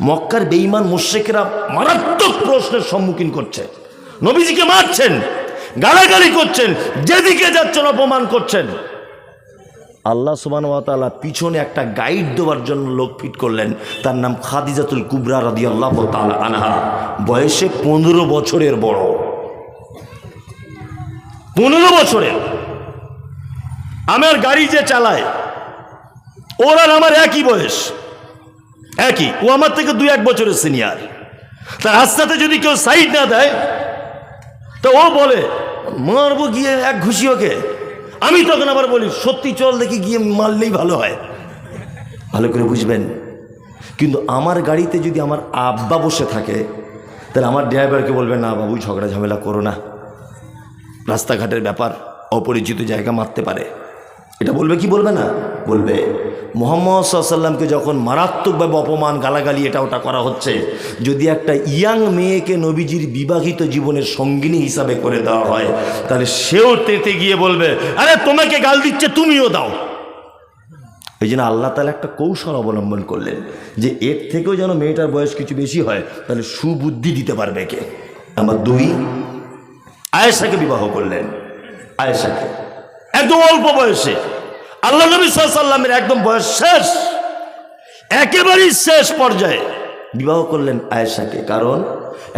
মক্কার বেঈমান মুশরিকরা মারাত্মক প্রশ্নের সম্মুখীন করছে, নবীজিকে মারছেন, গালাগালি করছেন, যেদিকে যাচ্ছেন অপমান করছেন। আল্লাহ সুবহানাহু ওয়া তাআলা পিছনে একটা গাইড দেওয়ার জন্য লোক ফিট করলেন, তার নাম খাদিজাতুল কুবরা রাদিয়াল্লাহু তাআলা আনহা। বয়সে 15 বছরের বড়, 15 বছরের। আমার গাড়ি যে চালায় ওর আর আমার একই বয়স, একই। ও আমার থেকে 2-1 বছরের সিনিয়র। তার রাস্তাতে যদি কেউ সাইড না দেয় তো ও বলে মারবো গিয়ে এক ঘুষি ওকে। আমি তখন আবার বলি সত্যি চল দেখি, গিয়ে মারলেই ভালো হয়। ভালো করে বুঝবেন। কিন্তু আমার গাড়িতে যদি আমার আব্বা বসে থাকে তাহলে আমার ড্রাইভারকে বলবে, না বাবু ঝগড়া ঝামেলা করো না, রাস্তাঘাটের ব্যাপার, অপরিচিত জায়গা মারতে পারে। এটা বলবে কি বলবে না? বলবে। মুহাম্মদ সাল্লাল্লাহু আলাইহি ওয়াসাল্লামকে যখন মারাত্মকভাবে অপমান, গালাগালি, এটা ওটা করা হচ্ছে, যদি একটা ইয়াং মেয়েকে নবীজির বিবাহিত জীবনের সঙ্গিনী হিসাবে করে দেওয়া হয় তাহলে সেও তেতে গিয়ে বলবে, আরে তোমাকে গাল দিচ্ছে তুমিও দাও। এই জন্য আল্লাহ তাআলা একটা কৌশল অবলম্বন করলেন যে এর থেকেও যেন মেয়েটার বয়স কিছু বেশি হয়, তাহলে সুবুদ্ধি দিতে পারবে কে? আমার 2 আয়েশাকে বিবাহ করলেন। আয়েশাকে একদম অল্প বয়সে, আল্লাহ নবী সাল্লাল্লাহু আলাইহি ওয়াসাল্লামের একদম বয়স শেষ, একেবারেই শেষ পর্যায়ে বিবাহ করলেন আয়েশাকে। কারণ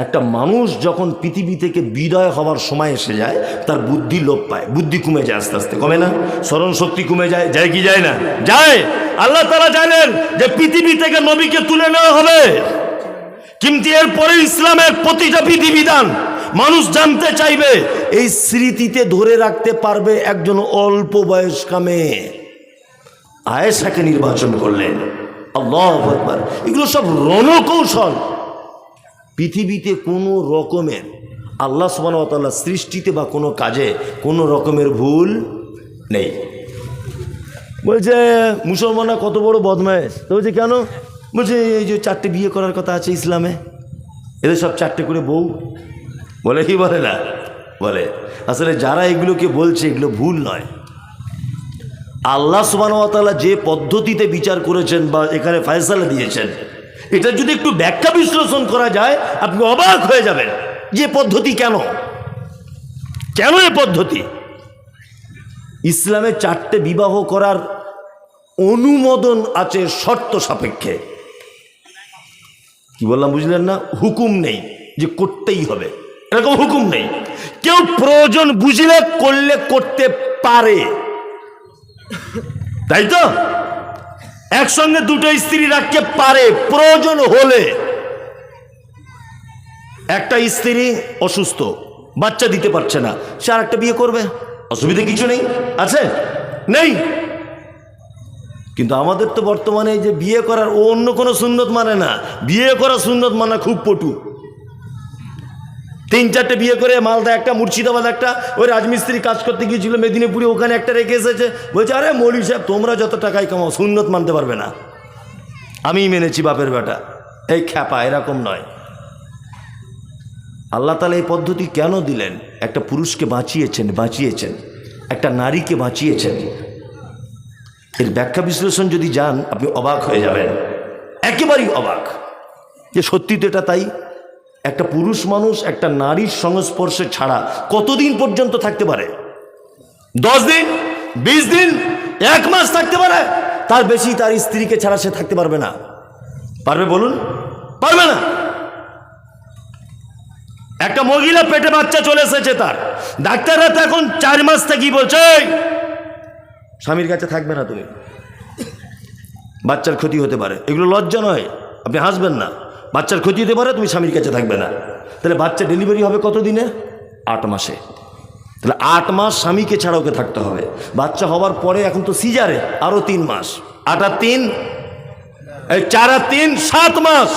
একটা মানুষ যখন পৃথিবী থেকে বিদায় হওয়ার সময় এসে যায় তার বুদ্ধি লোপ পায়, বুদ্ধি কমে যায়, আস্তে আস্তে কমে না? স্মরণ শক্তি কমে যায়, যায় কি যায় না? যায়। আল্লাহ তাআলা জানেন যে পৃথিবী থেকে নবীকে তুলে নেওয়া হবে, কিন্তু এরপরে ইসলামের প্রতিটা বিধিবিধান মানুষ জানতে চাইবে। এই স্মৃতিতে ধরে রাখতে পারবে একজন অল্প বয়স্কা মেয়ে। আয়েশাকে নির্বাচন করলেন। আল্লাহু আকবার। এগুলো সব রণকৌশল। পৃথিবীতে কোনো রকমের আল্লাহ সুবহানাহু ওয়া তাআলা সৃষ্টিতে বা কোনো কাজে কোনো রকমের ভুল নেই। বলছে মুসলমানরা কত বড় বদমায়েশ। তো বলছে কেন? বলছে এই যে 4টে বিয়ে করার কথা আছে ইসলামে, এদের সব 4টে করে বউ। বলে কি বলে না? বলে। আসলে যারা এগুলোকে বলছে এগুলো ভুল নয়। আল্লাহ সুবহানাহু ওয়া তাআলা যে পদ্ধতিতে বিচার করেছেন বা এখানে ফয়সালা দিয়েছেন, এটা যদি একটু ব্যাখ্যা বিশ্লেষণ করা যায় আপনি অবাক হয়ে যাবেন যে পদ্ধতি কেন, কেন এ পদ্ধতি। ইসলামে 4টে বিবাহ করার অনুমোদন আছে শর্ত সাপেক্ষে। কি বললাম বুঝলেন না? হুকুম নেই, যে করতেই হবে, এরকম হুকুম নেই। কেউ প্রয়োজন বুঝলে করলে করতে পারে, তাই তো? একসঙ্গে দুটো স্ত্রী রাখতে পারে প্রয়োজন হলে। একটা স্ত্রী অসুস্থ, বাচ্চা দিতে পারছে না, সে আর একটা বিয়ে করবে, অসুবিধা কিছু নেই, আছে নেই? কিন্তু আমাদের তো বর্তমানে যে বিয়ে করার, ও অন্য কোনো সুন্নত মানে না, বিয়ে করা সুন্নত মানা খুব পটু। 3-4টে বিয়ে করে মালদা একটা, মুর্শিদাবাদ একটা, ওই রাজমিস্ত্রি কাজ করতে গিয়েছিল মেদিনীপুরে, ওখানে একটা রেখে এসেছে। বলছে আরে মৌলী সাহেব তোমরা যত টাকাই কামাও সুন্নত মানতে পারবে না, আমি মেনেছি বাপের বেটা। এই খ্যাপা, এরকম নয়। আল্লাহ তাআলা এই পদ্ধতি কেন দিলেন? একটা পুরুষকে বাঁচিয়েছেন, একটা নারীকে বাঁচিয়েছেন। এর ব্যাখ্যা বিশ্লেষণ যদি যান আপনি অবাক হয়ে যাবেন, একেবারেই অবাক, যে সত্যি তো এটা তাই। একটা পুরুষ মানুষ একটা নারীর সংস্পর্শে ছাড়া কতদিন পর্যন্ত থাকতে পারে? 10 দিন, 20 দিন, 1 মাস থাকতে পারে, তার বেশি তার স্ত্রীকে ছাড়া সে থাকতে পারবে না। পারবে বলুন? পারবে না। একটা মহিলা পেটে বাচ্চা চলে এসেছে, তার ডাক্তাররা তো এখন 4 মাস থেকেই বলছে স্বামীর কাছে থাকবে না তুমি, বাচ্চার ক্ষতি হতে পারে। এগুলো লজ্জা নয়, আপনি হাসবেন না। বাচ্চার ক্ষতি হতে পারে, তুমি স্বামীর কাছে থাকবে না। তাহলে বাচ্চা ডেলিভারি হবে কত দিনে? 8 মাসে। তাহলে 8 মাস স্বামীকে ছাড়া ওকে থাকতে হবে। বাচ্চা হওয়ার পরে এখন তো সিজারে, আরও 3 মাস, 8 আর 3, 4 আর 3, 7 মাস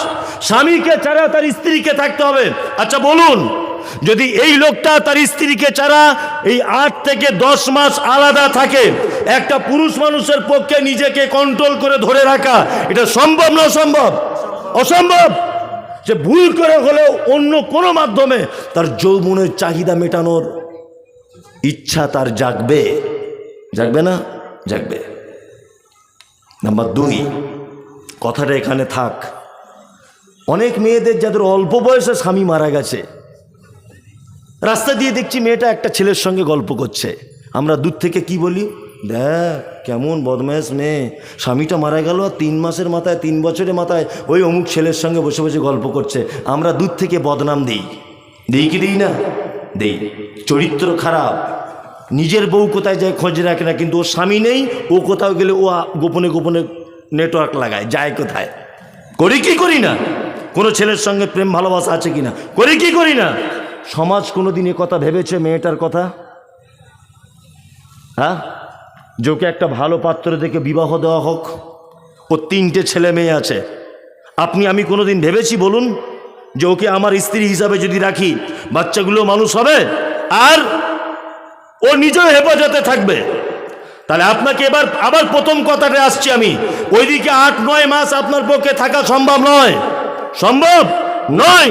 স্বামীকে ছাড়া তার স্ত্রীকে থাকতে হবে। আচ্ছা বলুন, যদি এই লোকটা তার স্ত্রীকে ছাড়া এই 8 থেকে 10 মাস আলাদা থাকে, একটা পুরুষ মানুষের পক্ষে নিজেকে কন্ট্রোল করে ধরে রাখা এটা সম্ভব না? অসম্ভব, অসম্ভব। সে ভুল করে হলেও অন্য কোনো মাধ্যমে তার যৌবনের চাহিদা মেটানোর ইচ্ছা তার জাগবে, জাগবে না? জাগবে। নাম্বার 2, কথাটা এখানে থাক। অনেক মেয়েদের যাদের অল্প বয়সে স্বামী মারা গেছে, রাস্তা দিয়ে দেখছি মেয়েটা একটা ছেলের সঙ্গে গল্প করছে, আমরা দূর থেকে কি বলি? দেখ কেমন বদমাইশ মেয়ে, স্বামীটা মারা গেল আর 3 মাসের মাথায়, 3 বছরের মাথায় ওই অমুক ছেলের সঙ্গে বসে বসে গল্প করছে। আমরা দূর থেকে বদনাম দিই, দিই কি দিই না? দিই। চরিত্র খারাপ, নিজের বউ কোথায় যায় খোঁজ রাখে না, কিন্তু ওর স্বামী নেই, ও কোথাও গেলে ও গোপনে গোপনে নেটওয়ার্ক লাগায়, যায় কোথায়। করি কি করি না? কোনো ছেলের সঙ্গে প্রেম ভালোবাসা আছে কিনা? করি কি করি না? সমাজ কোনোদিন এ কথা ভেবেছে মেয়েটার কথা? হ্যাঁ, যে ওকে একটা ভালো পাত্র দেখে বিবাহ দেওয়া হোক, ওর 3টে ছেলে মেয়ে আছে, আপনি আমি কোনোদিন ভেবেছি বলুন যে ওকে আমার স্ত্রী হিসাবে যদি রাখি বাচ্চাগুলো মানুষ হবে আর ও নিজেও হেফাজতে থাকবে? তাহলে আপনাকে এবার আবার প্রথম কথাটা আসছি আমি, ওইদিকে 8-9 মাস আপনার পক্ষে থাকা সম্ভব নয়, সম্ভব নয়।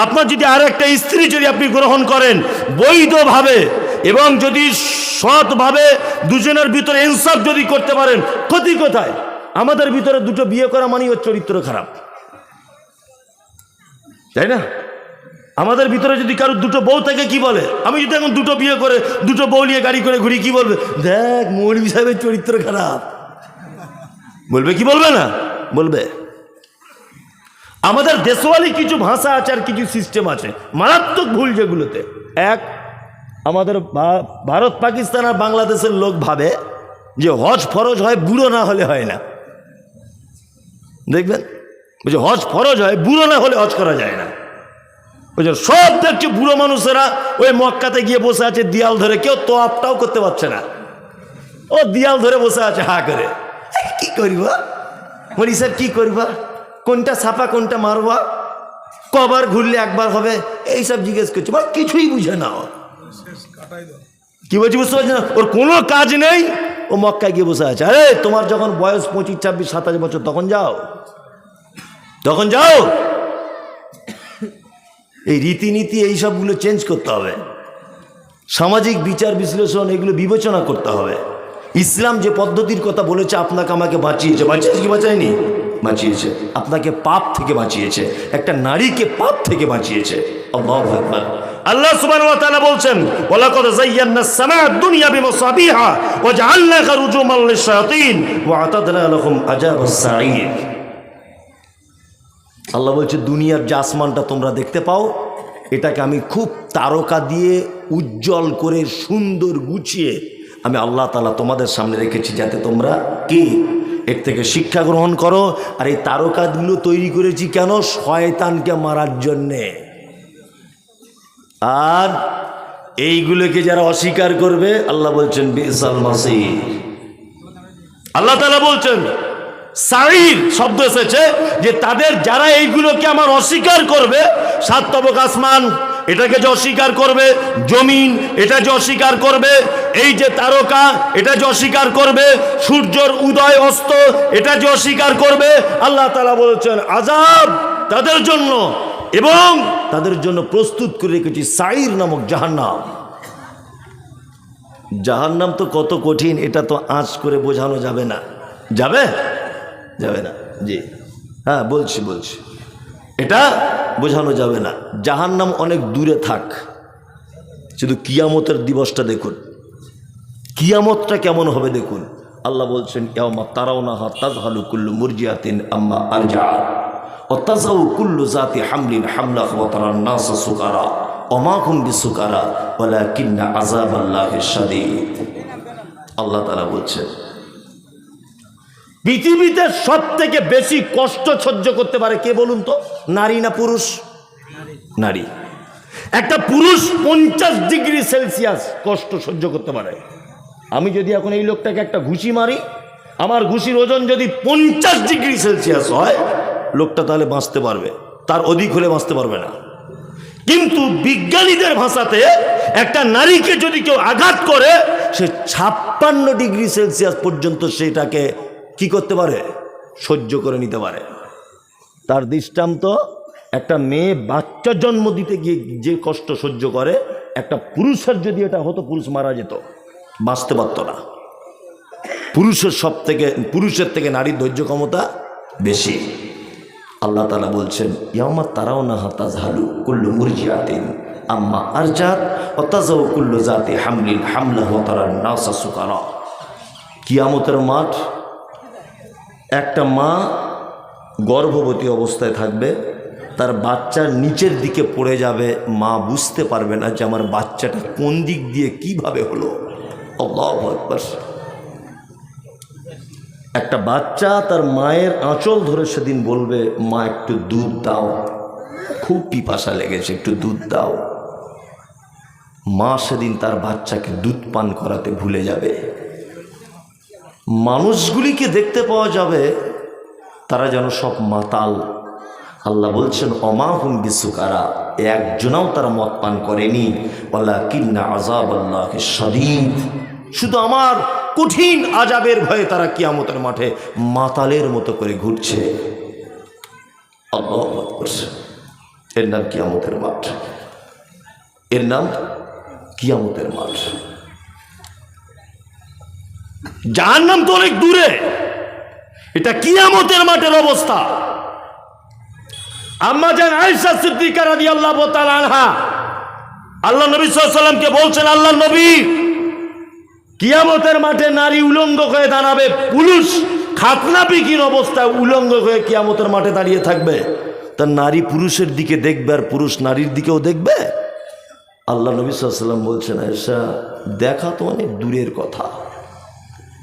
আপনার যদি আর একটা স্ত্রী যদি আপনি গ্রহণ করেন বৈধভাবে এবং যদি সৎভাবে দুজনের ভিতরে ইনসাফ যদি করতে পারেন, ক্ষতি কোথায়? আমাদের ভিতরে 2টো বিয়ে করা মানেই ওর চরিত্র খারাপ, তাই না? আমাদের ভিতরে যদি কারো 2টো বউ থাকে কি বলে? আমি যদি এখন 2টো বিয়ে করে 2টো বউ নিয়ে গাড়ি করে ঘুরি, কি বলবে? দেখ মৌলভী সাহেবের চরিত্র খারাপ, বলবে কি বলবে না? বলবে। আমাদের দেশওয়ালি কিছু ভাষা আছে আর কিছু সিস্টেম আছে, মারাত্মক ভুল যেগুলোতে। এক, আমাদের ভারত পাকিস্তান আর বাংলাদেশের লোক ভাবে যে হজ ফরজ হয়, বুড়ো না হলে হয় না। দেখবেন বলছে হজ ফরজ হয়, বুড়ো না হলে হজ করা যায় না। বুঝলেন? সব দেখছে বুড়ো মানুষেরা ওই মক্কাতে গিয়ে বসে আছে দিয়াল ধরে, কেউ তোয়াফটাও করতে পারছে না, ও দিয়াল ধরে বসে আছে হা করে। কি করিবা মরি স্যার, কি করিবা? কোনটা ছাপা কোনটা মারবা, কবার ঘুরলে একবার হবে, এইসব জিজ্ঞেস করছে। মানে কিছুই বুঝে না, কি বলছি বুঝতে পারছি না, ওর কোনো কাজ নেই, ও মক্কায় গিয়ে বসে আছে। আরে তোমার যখন বয়স 25, 26, 27 বছর তখন যাও, তখন যাও। এই রীতিনীতি এইসবগুলো চেঞ্জ করতে হবে, সামাজিক বিচার বিশ্লেষণ এগুলো বিবেচনা করতে হবে। ইসলাম যে পদ্ধতির কথা বলেছে আপনাকে আমাকে বাঁচিয়েছে, বাঁচিয়েছে কি বাঁচায়নি? বাঁচিয়েছে। আপনাকে পাপ থেকে বাঁচিয়েছে, একটা নারীকে পাপ থেকে বাঁচিয়েছে। আল্লাহু আকবার। আল্লাহ সুবহানাহু ওয়া তাআলা বলছেন, ওয়ালাকাদ যায়্যানাস সামাআদ দুনিয়া বিমাসাবিহা ওয়া জাআলনাহা রুজুমান লিশ-শায়াতিন ওয়া আতাদনা লাহুম আযাবাস সাঈর। আল্লাহ বলছে দুনিয়ার যে আসমানটা তোমরা দেখতে পাও এটাকে আমি খুব তারকা দিয়ে উজ্জ্বল করে সুন্দর গুছিয়ে আমি আল্লাহ তাআলা তোমাদের সামনে রেখেছি, যাতে তোমরা কি এর থেকে শিক্ষা গ্রহণ করো। আর এই তারকাগুলো তৈরি করেছি কেন? শয়তানকে মারার জন্যে। আর এইগুলোকে যারা অস্বীকার করবে, আল্লাহ বলছেন বিসাল মাসির। আল্লাহ তাআলা বলছেন সাইর শব্দ এসেছে যে তাদের যারা এইগুলোকে আমার অস্বীকার করবে, সাত তবক আসমান এটাকে যে অস্বীকার করবে, জমিন এটা যে অস্বীকার করবে, এই যে তারকা এটা যে অস্বীকার করবে, সূর্যের উদয় অস্ত এটা যে অস্বীকার করবে, আল্লাহ তাআলা বলেছেন আযাব তাদের জন্য, এবং তাদের জন্য প্রস্তুত করে রেখেছি সাইর নামক জাহান্নাম। জাহান্নাম তো কত কঠিন, এটা তো আঁচ করে বোঝানো যাবে না। যাবে? যাবে না। জি হ্যাঁ, বলছি এটা বোঝানো যাবে না। জাহান্নাম অনেক দূরে থাক, শুধু কিয়ামতের দিবসটা দেখুন, কিয়ামতটা কেমন হবে দেখুন। আল্লাহ বলছেন ইয়াওমা তারাউনাহা তাযহালু কুল্লু মুরজিআতিন আম্মা আরজাআত ওয়া তাযাউ কুল্লু যাতি হামলিন হামলাহা ওয়া তারান নাসা সুকারা ওয়া মা হুম বিসুকারা ওয়ালাকিন্না আযাবাল্লাহি শাদীদ। আল্লাহ তাআলা বলছেন পৃথিবীতে সব থেকে বেশি কষ্ট সহ্য করতে পারে কে বলুন তো? নারী না পুরুষ? নারী। একটা পুরুষ 50 ডিগ্রি সেলসিয়াস কষ্ট সহ্য করতে পারে। আমি যদি এখন এই লোকটাকে একটা ঘুষি মারি, আমার ঘুষির ওজন যদি 50 ডিগ্রি সেলসিয়াস হয়, লোকটা তাহলে বাঁচতে পারবে, তার অধিক হলে বাঁচতে পারবে না। কিন্তু বিজ্ঞানীদের ভাষাতে একটা নারীকে যদি কেউ আঘাত করে, সে 56 ডিগ্রি সেলসিয়াস পর্যন্ত সেটাকে কি করতে পারে? সহ্য করে নিতে পারে। তার দৃষ্টান্ত একটা মেয়ে বাচ্চা জন্ম দিতে গিয়ে যে কষ্ট সহ্য করে, একটা পুরুষের যদি এটা হতো, পুরুষ মারা যেত, বাঁচতে পারত না। পুরুষের থেকে নারীর ধৈর্য ক্ষমতা বেশি। আল্লাহ তাআলা বলছেন ইয়াওমা তারাউনাহা তাযহালু কুল্লু মুরজিআতিন আম্মা আরজাআত ওয়া তাযাউ কুল্লু যাতি হামলিন হামলাহা ওয়া তারান নাসা সুকারা। কিয়ামতের মাঠ, একটা মা গর্ভবতী অবস্থায় থাকবে, তার বাচ্চার নিচের দিকে পড়ে যাবে, মা বুঝতে পারবে না যে আমার বাচ্চাটা কোন দিক দিয়ে কিভাবে হলো। আল্লাহু আকবার। একটা বাচ্চা তার মায়ের আঁচল ধরে সেদিন বলবে মা একটু দুধ দাও, খুব পিপাসা লেগেছে, একটু দুধ দাও। মা সেদিন তার বাচ্চাকে দুধ পান করাতে ভুলে যাবে। মানুষগুলিকে দেখতে পাওয়া যাবে তারা যেন সব মাতাল। আল্লাহ বলছেন ওমা হুম বিসুকারা, একজনাও তারা মদ পান করেনি। ওয়ালাকিন্না আযাবাল্লাহি শাদীদ, শুধু আমার কঠিন আযাবের ভয়ে তারা কিয়ামতের মাঠে মাতালের মতো করে ঘুরছে। আল্লাহু আকবার। এর নাম কিয়ামতের মাঠ, এর নাম কিয়ামতের মাঠ। জাহান্নাম তো অনেক দূরে, এটা কিয়ামতের মাঠের অবস্থা। আম্মা জান আয়েশা সিদ্দিকা রাদিয়াল্লাহু তাআলা আনহা আল্লাহ নবী সাল্লাল্লাহু আলাইহি ওয়াসাল্লামকে বলছেন, আল্লাহ নবী, কিয়ামতের মাঠে নারী উলঙ্গ হয়ে দাঁড়াবে, পুরুষ খাতনাবিহীন অবস্থায় উলঙ্গ হয়ে কিয়ামতের মাঠে দাঁড়িয়ে থাকবে। তা নারী পুরুষের দিকে দেখবে আর পুরুষ নারীর দিকেও দেখবে? আল্লাহ নবী সাল্লাল্লাহু আলাইহি ওয়াসাল্লাম বলছেন, আয়েশা দেখা তো অনেক দূরের কথা,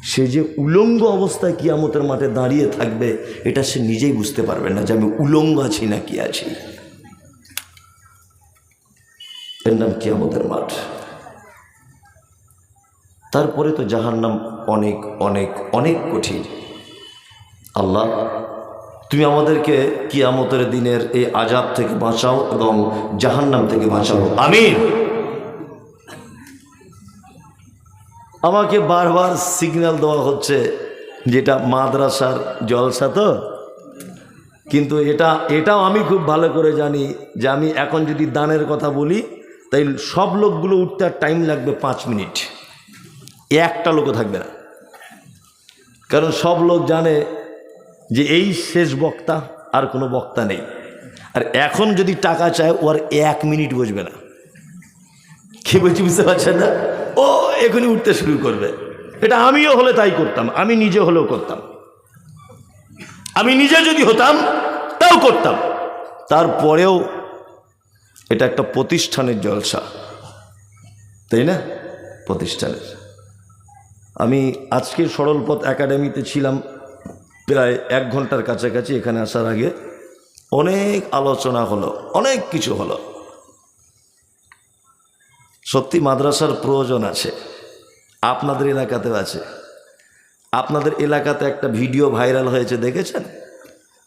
সে যে উলঙ্গ অবস্থায় কিয়ামতের মাঠে দাঁড়িয়ে থাকবে, এটা সে নিজেই বুঝতে পারবে না যে আমি উলঙ্গ আছি না কি আছি। এর নাম কিয়ামতের মাঠ। তারপরে তো জাহান্নাম অনেক অনেক অনেক কঠিন। আল্লাহ তুমি আমাদেরকে কিয়ামতের দিনের এই আযাব থেকে বাঁচাও এবং জাহান্নাম থেকে বাঁচাও, আমিন। আমাকে বারবার সিগন্যাল দেওয়া হচ্ছে, যেটা মাদ্রাসার জলসা তো, কিন্তু এটাও আমি খুব ভালো করে জানি যে আমি এখন যদি দানের কথা বলি, তাই সব লোকগুলো উঠতে আর টাইম লাগবে 5 মিনিট, একটা লোকও থাকবে না। কারণ সব লোক জানে যে এই শেষ বক্তা, আর কোনো বক্তা নেই। আর এখন যদি টাকা চায়, ও আর 1 মিনিট বসবে না। কি বলছি বুঝতে পারছেন না? ও এখনই উঠতে শুরু করবে। এটা আমিও হলে তাই করতাম, আমি নিজে হলেও করতাম, আমি নিজে যদি হতাম তাও করতাম। তারপরেও এটা একটা প্রতিষ্ঠানের জলসা, তাই না? প্রতিষ্ঠানের। আমি আজকের সরল পথ একাডেমিতে ছিলাম প্রায় 1 ঘন্টার কাছাকাছি। এখানে আসার আগে অনেক আলোচনা হলো, অনেক কিছু হলো। সত্যি মাদ্রাসার প্রয়োজন আছে, আপনাদের এলাকাতেও আছে। আপনাদের এলাকাতে একটা ভিডিও ভাইরাল হয়েছে, দেখেছেন?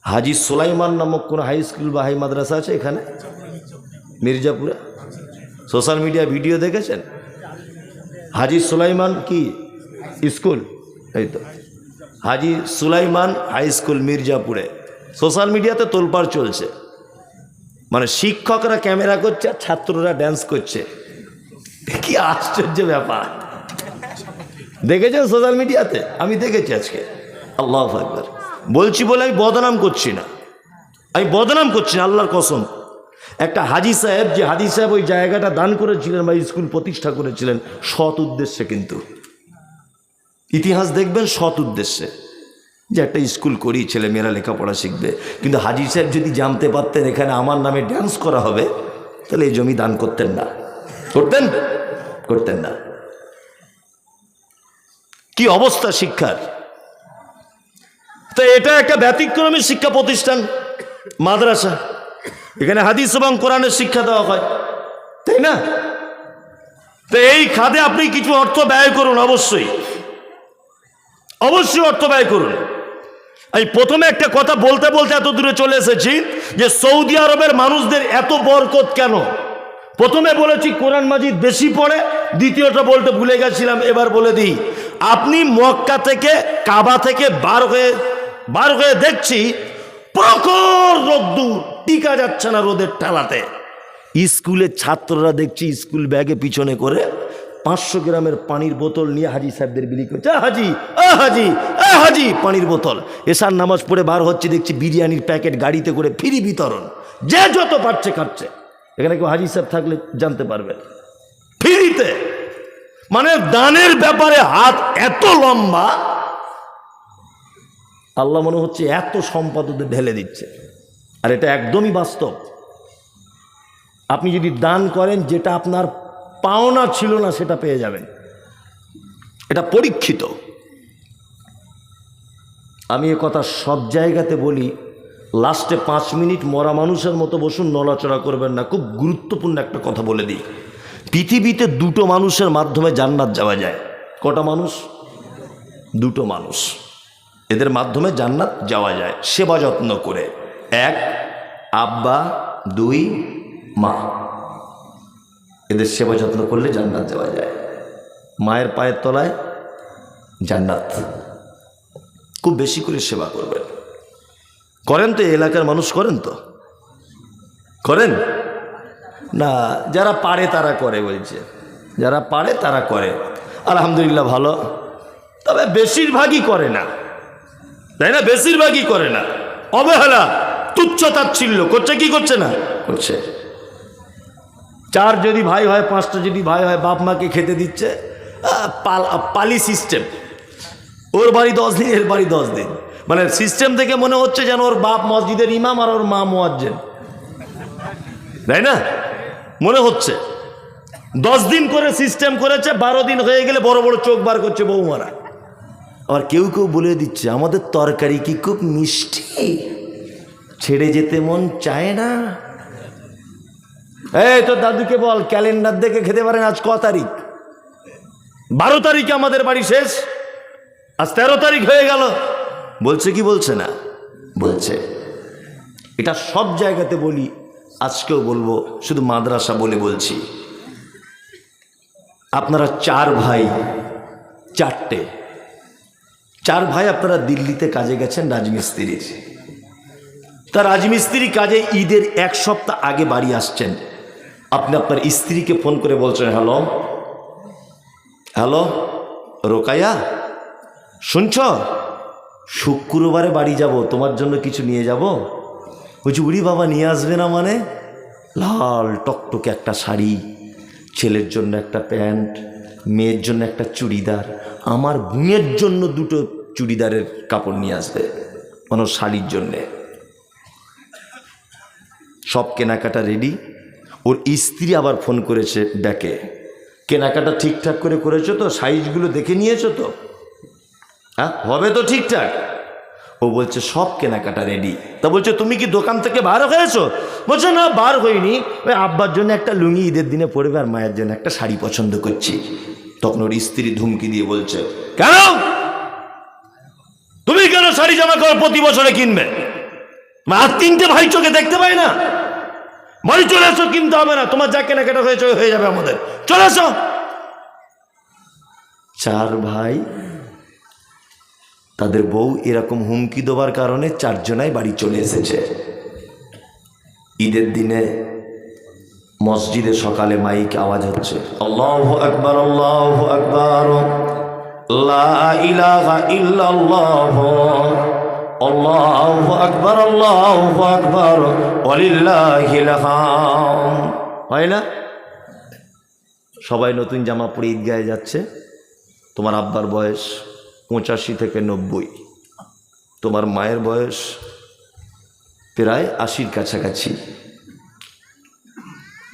হাজি সুলাইমান নামক কোনো হাই স্কুল বা হাই মাদ্রাসা আছে এখানে মির্জাপুরে? সোশ্যাল মিডিয়া ভিডিও দেখেছেন? হাজি সুলাইমান কি স্কুল? এই তো হাজি সুলাইমান হাই স্কুল মির্জাপুরে। সোশ্যাল মিডিয়াতে তোলপাড় চলছে, মানে শিক্ষকরা ক্যামেরা করছে আর ছাত্ররা ড্যান্স করছে। কি আশ্চর্য ব্যাপার! দেখেছেন সোশ্যাল মিডিয়াতে? আমি দেখেছি আজকে। আল্লাহু আকবার। বলছি বলে আমি বদনাম করছি না, আমি বদনাম করছি না, আল্লাহর কসম। একটা হাজি সাহেব, যে হাজি সাহেব ওই জায়গাটা দান করেছিলেন বা স্কুল প্রতিষ্ঠা করেছিলেন সৎ উদ্দেশ্যে, কিন্তু ইতিহাস দেখবেন সৎ উদ্দেশ্যে, যে একটা স্কুল করি ছেলেমেয়েরা লেখাপড়া শিখবে। কিন্তু হাজি সাহেব যদি জানতে পারতেন এখানে আমার নামে ড্যান্স করা হবে, তাহলে এই জমি দান করতেন না। করতেন না। কি অবস্থা শিক্ষার! তো এটা একটা ব্যতিক্রমী শিক্ষা প্রতিষ্ঠান মাদ্রাসা। এখানে হাদিস এবং কোরআনের শিক্ষা দেওয়া হয়, তাই না? তো এই খাতে আপনি কিছু অর্থ ব্যয় করুন, অবশ্যই অর্থ ব্যয় করুন। আমি প্রথমে একটা কথা বলতে বলতে এত দূরে চলে এসেছি যে সৌদি আরবের মানুষদের এত বরকত কেন। প্রথমে বলেছি কোরআন মাজিদ বেশি পড়ে, দ্বিতীয়টা বলতে ভুলে গেছিলাম, এবার বলে দিই। আপনি মক্কা থেকে কাবা থেকে বার হয়ে দেখছি প্রখর রোদ্দুর, টিকা যাচ্ছে না রোদের ঠেলাতে। স্কুলের ছাত্ররা দেখছি স্কুল ব্যাগে পিছনে করে 500 গ্রামের পানির বোতল নিয়ে হাজি সাহেবদের বিলি করছে। হাজি হাজি হাজি পানির বোতল। এশার নামাজ পড়ে বার হচ্ছে, দেখছি বিরিয়ানির প্যাকেট গাড়িতে করে ফ্রি বিতরণ, যে যত পারছে খাচ্ছে। এখানে কেউ হাজি সাহেব থাকলে জানতে পারবেন, ফ্রিতে। মানে দানের ব্যাপারে হাত এত লম্বা, আল্লাহ মনে হচ্ছে এত সম্পদ ওদের ঢেলে দিচ্ছে। আর এটা একদমই বাস্তব। আপনি যদি দান করেন, যেটা আপনার পাওনা ছিল না সেটা পেয়ে যাবেন, এটা পরীক্ষিত। আমি এ কথা সব জায়গাতে বলি। লাস্টে 5 মিনিট মরা মানুষের মতো বসুন, নড়াচড়া করবেন না। খুব গুরুত্বপূর্ণ একটা কথা বলে দিই। পৃথিবীতে 2টো মানুষের মাধ্যমে জান্নাত যাওয়া যায়। কটা মানুষ? 2টো মানুষ। এদের মাধ্যমে জান্নাত যাওয়া যায় সেবা যত্ন করে। 1 আব্বা, 2 মা। এদের সেবা যত্ন করলে জান্নাত যাওয়া যায়। মায়ের পায়ের তলায় জান্নাত। খুব বেশি করে সেবা করবেন। করেন তো? এলাকার মানুষ করেন তো? করেন না? যারা পারে তারা করে, বলছে যারা পারে তারা করে। আলহামদুলিল্লাহ, ভালো। তবে বেশিরভাগই করে না, তাই না? বেশিরভাগই করে না। অবহেলা, তুচ্ছ তাচ্ছিল্য করছে। কি করছে না? করছে। 4 যদি ভাই হয়, 5টা যদি ভাই হয়, বাপ মাকে খেতে দিচ্ছে পালি সিস্টেম। ওর বাড়ি 10 দিন, এর বাড়ি 10 দিন। মানে সিস্টেম থেকে মনে হচ্ছে যেন ওর বাপ মসজিদের ইমাম আর ওর মা মুয়াজ্জিন, তাই না? মনে হচ্ছে 10 দিন করে সিস্টেম করেছে। 12 দিন হয়ে গেলে বড় বড় চোখ বার করছে বৌমারা। আবার কেউ কেউ বলে দিচ্ছে, আমাদের তরকারি কি খুব মিষ্টি, ছেড়ে যেতে মন চায় না। এই তো দাদুকে বল, ক্যালেন্ডার দেখে খেতে পারেন আজ ক তারিখ? 12 তারিখে আমাদের বাড়ি শেষ, আজ 13 তারিখ হয়ে গেল। বলছে কি বলছে না? বলছে। এটা সব জায়গাতে বলি, আজকেও বলবো, শুধু মাদ্রাসা বলে বলছি। আপনারা 4 ভাই, 4 ভাই আপনারা দিল্লিতে কাজে গেছেন রাজমিস্ত্রির। তা রাজমিস্ত্রি কাজে ঈদের 1 সপ্তাহ আগে বাড়ি আসছেন। আপনি আপনার স্ত্রীকে ফোন করে বলছেন, হ্যালো হ্যালো রোকায়া, শুনছ? শুক্রবারে বাড়ি যাব, তোমার জন্য কিছু নিয়ে যাব। বলছি, উড়ি বাবা, নিয়ে আসবে না মানে? লাল টকটকে একটা শাড়ি, ছেলের জন্য একটা প্যান্ট, মেয়ের জন্য একটা চুড়িদার, আমার বোনের জন্য 2টো চুড়িদারের কাপড় নিয়ে আসবে, মানে শাড়ির জন্যে। সব কেনাকাটা রেডি। ওর স্ত্রী আবার ফোন করেছে ডেকে, কেনাকাটা ঠিকঠাক করে করেছো তো, সাইজগুলো দেখে নিয়েছো তো, হ্যাঁ হবে তো ঠিকঠাক? ও বলছে সব কেনাকাটা রেডি। তা বলছে তুমি কি দোকান থেকে বার হয়েছো? বলছে না বার হইনি, ওই আব্বার জন্য একটা লুঙ্গি ঈদের দিনে পরবে আর মায়ের জন্য একটা শাড়ি পছন্দ করছি। তখন ওর স্ত্রী ধুমকি দিয়ে বলছে, কেন তুমি কেন শাড়ি জামা কাপড় প্রতি বছরে কিনবে? আর তিনটে ভাই চোখে দেখতে পাই না? বাড়ি চলে এসো, কিনতে হবে না, তোমার যা কেনাকাটা হয়েছে হয়ে যাবে, আমাদের চলে এসো। 4 ভাই, তাদের বউ এরকম হুমকি দেওয়ার কারণে 4 জনাই বাড়ি চলে এসেছে। ঈদের দিনে মসজিদে সকালে মাইক আওয়াজ হচ্ছে, আল্লাহু আকবার আল্লাহু আকবার, লা ইলাহা ইল্লাল্লাহ, আল্লাহু আকবার আল্লাহু আকবার, ওয়ালিল্লাহিল হামদ। হয় না? সবাই নতুন জামা পরে ঈদগাহে যাচ্ছে। তোমার আব্বার বয়স 85 থেকে 90, তোমার মায়ের বয়স প্রায় 80-র কাছাকাছি।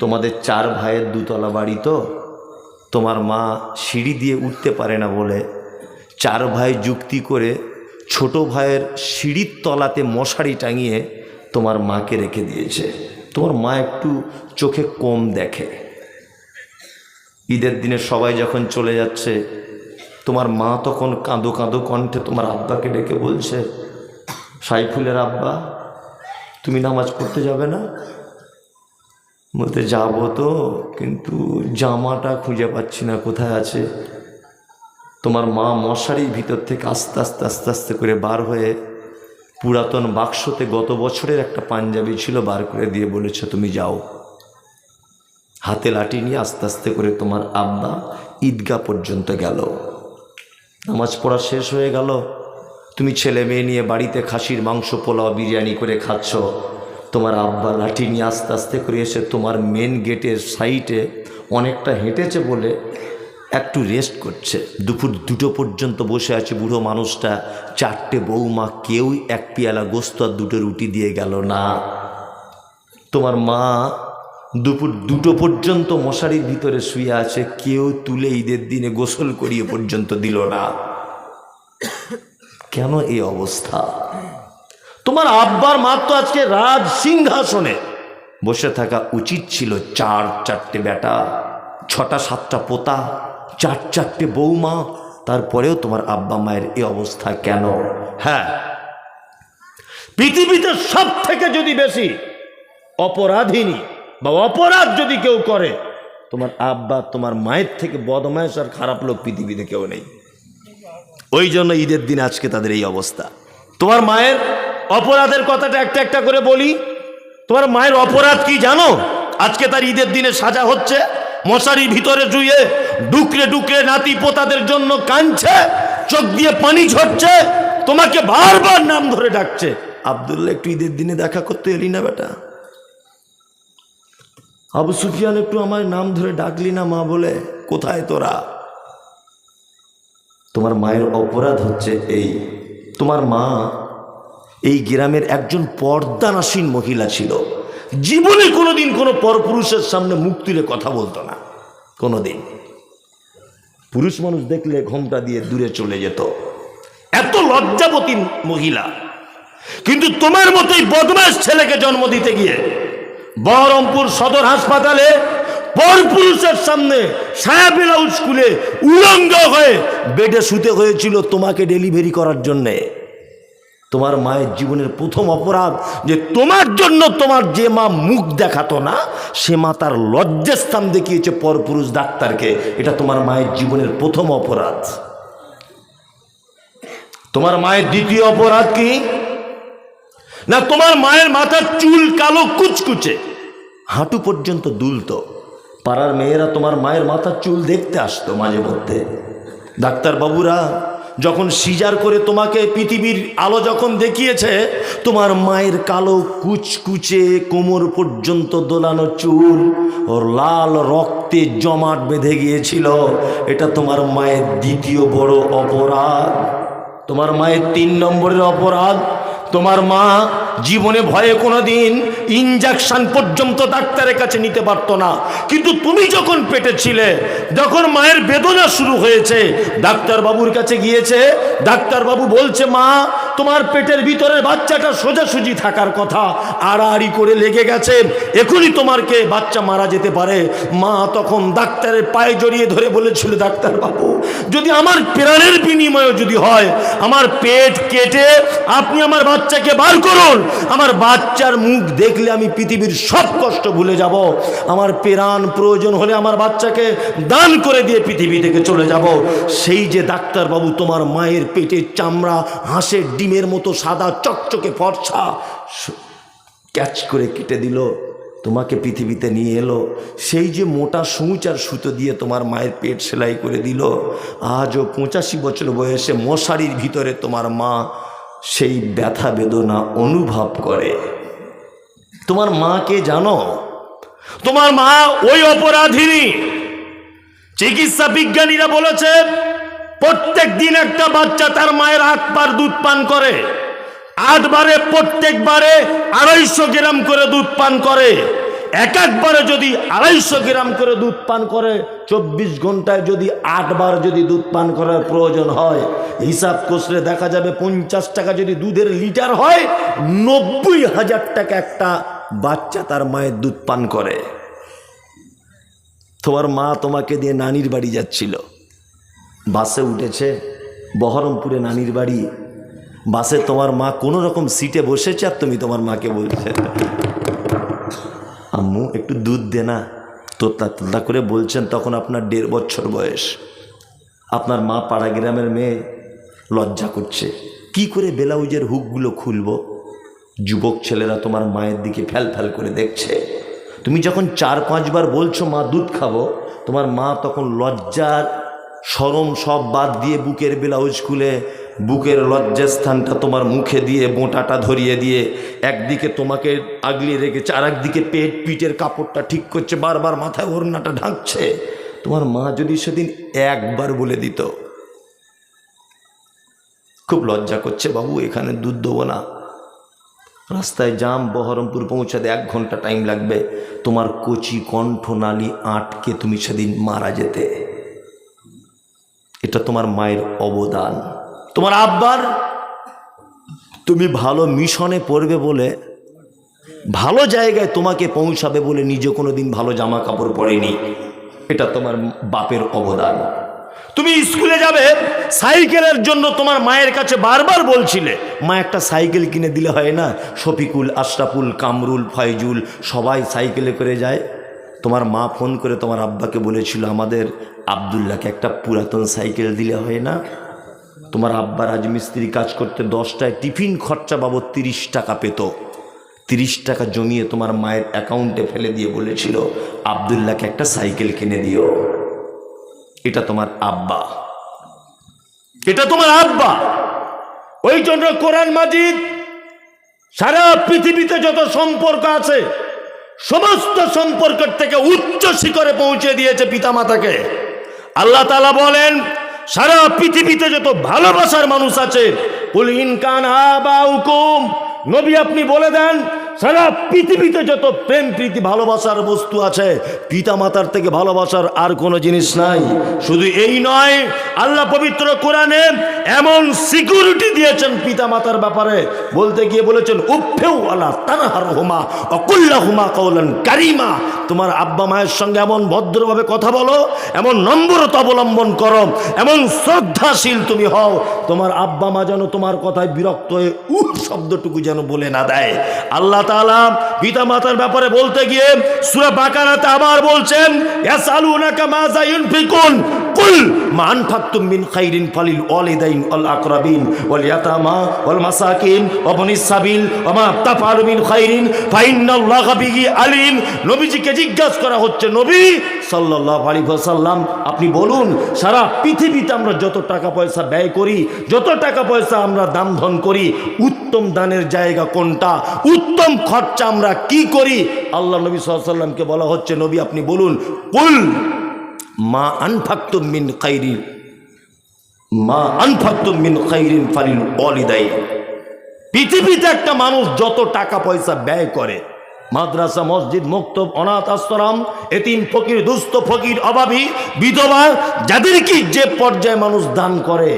তোমাদের 4 ভাইয়ের 2 তলা বাড়ি, তো তোমার মা সিঁড়ি দিয়ে উঠতে পারে না বলে 4 ভাই যুক্তি করে ছোট ভাইয়ের সিঁড়ির তলাতে মশারি টাঙিয়ে তোমার মাকে রেখে দিয়েছে। তোমার মা একটু চোখে কম দেখে। ঈদের দিনে সবাই যখন চলে যাচ্ছে, তোমার মা তখন কাঁদো কাঁদো কণ্ঠে তোমার আব্বাকে ডেকে বলছে, সাইফুলের আব্বা তুমি নামাজ পড়তে যাবে না? বলতে যাবো তো, কিন্তু জামাটা খুঁজে পাচ্ছি না, কোথায় আছে? তোমার মা মশারির ভিতর থেকে আস্তে আস্তে আস্তে আস্তে করে বার হয়ে পুরাতন বাক্সতে গত বছরের একটা পাঞ্জাবি ছিল বার করে দিয়ে বলেছে তুমি যাও। হাতে লাঠি নিয়ে আস্তে আস্তে করে তোমার আব্বা ঈদগাহ পর্যন্ত গেল। নামাজ পড়া শেষ হয়ে গেল, তুমি ছেলে মেয়ে নিয়ে বাড়িতে খাসির মাংস পোলাও বিরিয়ানি করে খাচ্ছ। তোমার আব্বা লাঠি নিয়ে আস্তে আস্তে করে এসে তোমার মেন গেটের সাইডে অনেকটা হেঁটেছে বলে একটু রেস্ট করছে। দুপুর 2টো পর্যন্ত বসে আছে বুড়ো মানুষটা। 4টে বৌমা কেউ 1 পেয়ালা গোস্ত আর 2টো রুটি দিয়ে গেল না। তোমার মা দুপুর 2টো পর্যন্ত মশারির ভিতরে শুয়ে আছে, কেউ তুলে ঈদের দিনে গোসল করিয়ে পর্যন্ত দিল না। কেন এই অবস্থা? তোমার আব্বার মা তো আজকে রাজ সিংহাসনে বসে থাকা উচিত ছিল। 4টে বেটা, 6টা-7টা পোতা, 4টে বৌমা, তারপরেও তোমার আব্বা মায়ের এই অবস্থা কেন? হ্যাঁ, পৃথিবীতে সব থেকে যদি বেশি অপরাধিনী বা অপরাধ যদি কেউ করে, তোমার আব্বা তোমার মায়ের থেকে বদমায়েশ আর খারাপ লোক পৃথিবীতে কেউ নেই। ওই জন্য ঈদের দিন আজকে তাদের এই অবস্থা। তোমার মায়ের অপরাধের কথাটা একটা একটা করে বলি। তোমার মায়ের অপরাধ কি জানো? আজকে তার ঈদের দিনে সাজা হচ্ছে, মশারির ভিতরে শুয়ে ডুকরে ডুকরে নাতি পোতাদের জন্য কাঁদছে, চোখ দিয়ে পানি ঝরছে, তোমাকে বারবার নাম ধরে ডাকছে, আব্দুল্লাহ একটু ঈদের দিনে দেখা করতে এলি না বেটা? আবু সুফিয়ান একটু আমার নাম ধরে ডাকলি না মা বলে? কোথায় তোরা? তোমার মায়ের অপরাধ হচ্ছে এই, তোমার মা এই গ্রামের একজন পর্দানাসীন মহিলা ছিল। জীবনে কোনোদিন কোনো পরপুরুষের সামনে মুখ তুলে কথা বলতো না। কোনোদিন পুরুষ মানুষ দেখলে ঘোমটা দিয়ে দূরে চলে যেত। এত লজ্জাবতী মহিলা। কিন্তু তোমার মতোই বদমাশ ছেলেকে জন্ম দিতে গিয়ে বহরমপুর সদর হাসপাতালে পরপুরুষের সামনে সায়া ব্লাউজ খুলে উলঙ্গ হয়ে বেডে শুতে হয়েছিল তোমাকে ডেলিভারি করার জন্যে। তোমার মায়ের জীবনের প্রথম অপরাধ যে তোমার জন্য তোমার যে মা মুখ দেখাতো না, সে মা তার লজ্জাস্থান দেখিয়েছে পরপুরুষ ডাক্তারকে। এটা তোমার মায়ের জীবনের প্রথম অপরাধ। তোমার মায়ের দ্বিতীয় অপরাধ কি না? তোমার মায়ের মাথার চুল কালো কুচকুচে, হাঁটু পর্যন্ত দুলতো। পাড়ার মেয়েরা তোমার মায়ের মাথার চুল দেখতে আসতো মাঝে মধ্যে। ডাক্তারবাবুরা যখন সিজার করে তোমাকে পৃথিবীর আলো যখন দেখিয়েছে, তোমার মায়ের কালো কুচকুচে কোমর পর্যন্ত দোলানো চুল ওর লাল রক্তে জমাট বেঁধে গিয়েছিল। এটা তোমার মায়ের দ্বিতীয় বড় অপরাধ। তোমার মায়ের 3 নম্বরের অপরাধ, তোমার মা জীবনে ভয়ে কোনোদিন ইনজেকশন পর্যন্ত ডাক্তারের কাছে নিতে পারতো না, কিন্তু তুমি যখন পেটে ছিলে, যখন মায়ের বেদনা শুরু হয়েছে, ডাক্তারবাবুর কাছে গিয়েছে, ডাক্তারবাবু বলছে মা তোমার পেটের ভিতরের বাচ্চাটা সোজাসুজি থাকার কথা, আড়াআড়ি করে লেগে গেছে, এখনই তোমারকে বাচ্চা মারা যেতে পারে। মা তখন ডাক্তারের পায়ে জড়িয়ে ধরে বলেছিল, ডাক্তারবাবু যদি আমার প্রাণের বিনিময়ে যদি হয়, আমার পেট কেটে আপনি আমার বাচ্চাকে বার করুন, আমার বাচ্চার মুখ দেখলে আমি পৃথিবীর সব কষ্ট ভুলে যাব, আমার প্রাণ প্রয়োজন হলে আমার বাচ্চাকে দান করে দিয়ে পৃথিবী থেকে চলে যাব। সেই যে ডাক্তারবাবু তোমার মায়ের পেটের চামড়া হাঁসের ডিমের মতো সাদা চকচকে ফর্সা ক্যাচ করে কেটে দিল, তোমাকে পৃথিবীতে নিয়ে এলো, সেই যে মোটা সূচ আর সুতো দিয়ে তোমার মায়ের পেট সেলাই করে দিল, আজও 85 বছর বয়সে মশারির ভিতরে তোমার মা সেই ব্যথা বেদনা অনুভব করে। তোমার মাকে জানো? তোমার মা ওই অপরাধিনী। চিকিৎসা বিজ্ঞানীরা বলেছে প্রত্যেক দিন একটা বাচ্চা তার মায়ের 8 বার দুধ পান করে, 8 বারে প্রত্যেকবারে 250 গ্রাম করে দুধ পান করে। এক একবারে যদি 250 গ্রাম করে দুধ পান করে, 24 ঘন্টায় যদি 8 বার যদি দুধ পান করার প্রয়োজন হয়, হিসাব করলে দেখা যাবে 50 টাকা যদি দুধের লিটার হয়, 90,000 টাকা একটা বাচ্চা তার মায়ের দুধ পান করে। তোমার মা তোমাকে দিয়ে নানির বাড়ি যাচ্ছিল, বাসে উঠেছে, বহরমপুরে নানির বাড়ি, বাসে তোমার মা কোনো রকম সিটে বসেছে, আর তুমি তোমার মাকে বলছে আম্মু একটু দুধ দে না, তোতা তোতা করে বলছেন। তখন আপনার 1.5 বছর বয়স। আপনার মা পাড়া গ্রামের মেয়ে, লজ্জা করছে, কি করে ব্লাউজের হুকগুলো খুলবো। যুবক ছেলেরা তোমার মায়ের দিকে ফ্যাল ফ্যাল করে দেখছে। তুমি যখন 4-5 বার বলছো মা দুধ খাবো, তোমার মা তখন লজ্জার শরম সব বাদ দিয়ে বুকের ব্লাউজ খুলে বুকের লজ্জাস্থানটা তোমার মুখে দিয়ে বোঁটাটা ধরিয়ে দিয়ে একদিকে তোমাকে আগলিয়ে রেখেছে, আর একদিকে পিঠের কাপড়টা ঠিক করছে, বারবার মাথায় ওড়নাটা ঢাকছে। তোমার মা যদি সেদিন একবার বলে দিত খুব লজ্জা করছে বাবু এখানে দুধ দেবো না, রাস্তায় জাম, বহরমপুর পৌঁছাতে 1 ঘন্টা টাইম লাগবে, তোমার কচি কণ্ঠনালী আটকে তুমি সেদিন মারা যেতে। এটা তোমার মায়ের অবদান। তোমার আব্বার, তুমি ভালো মিশনে পড়বে বলে, ভালো জায়গায় তোমাকে পৌঁছাবে বলে নিজে কোনোদিন ভালো জামা কাপড় পরেনি, এটা তোমার বাপের অবদান। তুমি স্কুলে যাবে, সাইকেলের জন্য তোমার মায়ের কাছে বারবার বলছিলে, মা একটা সাইকেল কিনে দিলে হয় না? শফিকুল, আশরাফুল, কামরুল, ফয়জুল সবাই সাইকেলে করে যায়। তোমার মা ফোন করে তোমার আব্বাকে বলেছিল আমাদের আবদুল্লাহকে একটা পুরাতন সাইকেল দিলে হয় না? তোমার আব্বা রাজমিস্ত্রি কাজ করতে 10টায় টিফিন খরচা বাবদ 30 টাকা পেত, 30 টাকা জমিয়ে তোমার মায়ের অ্যাকাউন্টে ফেলে দিয়ে বলেছিল আবদুল্লাহকে একটা সাইকেল কিনে দিও। এটা তোমার আব্বা, এটা তোমার আব্বা। ওই জন্য কোরআন মাজিদ সারা পৃথিবীতে যত সম্পর্ক আছে সমস্ত সম্পর্কের থেকে উচ্চ শিখরে পৌঁছে দিয়েছে পিতামাতাকে। আল্লাহ তাআলা বলেন সারা পৃথিবীতে যত ভালোবাসার মানুষ আছে, কুল ইন কানা আবাউকুম, নবী আপনি বলে দেন সারা পৃথিবীতে যত প্রেম প্রীতি ভালোবাসার বস্তু আছে, পিতা মাতার থেকে ভালোবাসার আর কোনো জিনিস নাই। শুধু এই নয়, আল্লাহ পবিত্র কোরআনে এমন সিকিউরিটি দিয়েছেন পিতা মাতার ব্যাপারে, বলতে গিয়ে বলেছেন উফেউ আলা তানহারহুমা ওয়া কুল্লাহুমা কাওলান কারীমা। তোমার আব্বা মায়ের সঙ্গে এমন ভদ্রভাবে কথা বলো, এমন নম্রতা অবলম্বন করো, এমন শ্রদ্ধাশীল তুমি হও, তোমার আব্বা মা যেন তোমার কথায় বিরক্ত হয়ে শব্দটুকু যেন বলে না দেয়। আল্লাহ তাআলা পিতা মাতার ব্যাপারে বলতে গিয়ে সূরা বাকারাতে আবার বলছেন ইয়াসআলুনাকা মাযা ইউনফিকুন কুল মা আনফাকতুম মিন খাইরিন ফালিল ওয়ালিদাইন ওয়াল আকরাবিন ওয়াল ইয়াতামা ওয়াল মাসাকিন ওয়া বনিস সাবিল ওয়া মা তাফআলু মিন খাইরিন ফাইন্নাল্লাহা বিহি আলিম। নবীজিকে জিজ্ঞাসা করা হচ্ছে, নবী সাল্লাল্লাহু আলাইহি ওয়াসাল্লাম আপনি বলুন সারা পৃথিবীতে আমরা যত টাকা পয়সা ব্যয় করি, যত টাকা পয়সা আমরা দান ধন করি, উত্তম দানের জায়গা কোনটা, উত্তম খরচা আমরা কি করি? আল্লাহ নবী সাল্লাল্লাহু আলাইহি ওয়াসাল্লামকে বলা হচ্ছে নবী আপনি বলুন কুল মা আনফাকতুম মিন খাইরিন মা আনফাকতুম মিন খাইরিন ফালিল ওয়ালিদাইন। পৃথিবীতে একটা মানুষ যত টাকা পয়সা ব্যয় করে, মাদ্রাসা, মসজিদ, মক্তব, অনাথ আশ্রম, এতিম ফকির, দুস্থ ফকির, অভাবী, বিধবা, যাদেরকে যে পর্যায়ে মানুষ দান করে,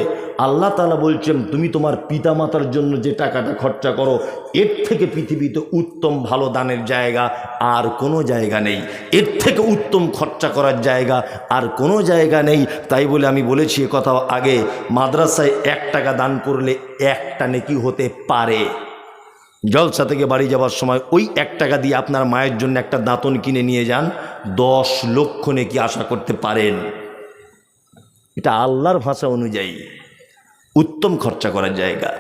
আল্লাহ তাআলা বলছেন তুমি তোমার পিতামাতার জন্য যে টাকাটা খরচা করো, এর থেকে পৃথিবীতে উত্তম ভালো দানের জায়গা আর কোনো জায়গা নেই, এর থেকে উত্তম খরচা করার জায়গা আর কোনো জায়গা নেই। তাই বলে আমি বলেছি এ কথা আগে, মাদ্রাসায় 1 টাকা দান করলে 1টা নেকি হতে পারে। জলসা থেকে বাড়ি যাওয়ার সময় ওই 1 টাকা দিয়ে আপনার মায়ের জন্য একটা দাঁতন কিনে নিয়ে যান, 10 লক্ষ নেকি আশা করতে পারেন। এটা আল্লাহর ভাষা অনুযায়ী উত্তম খরচা করার জায়গা।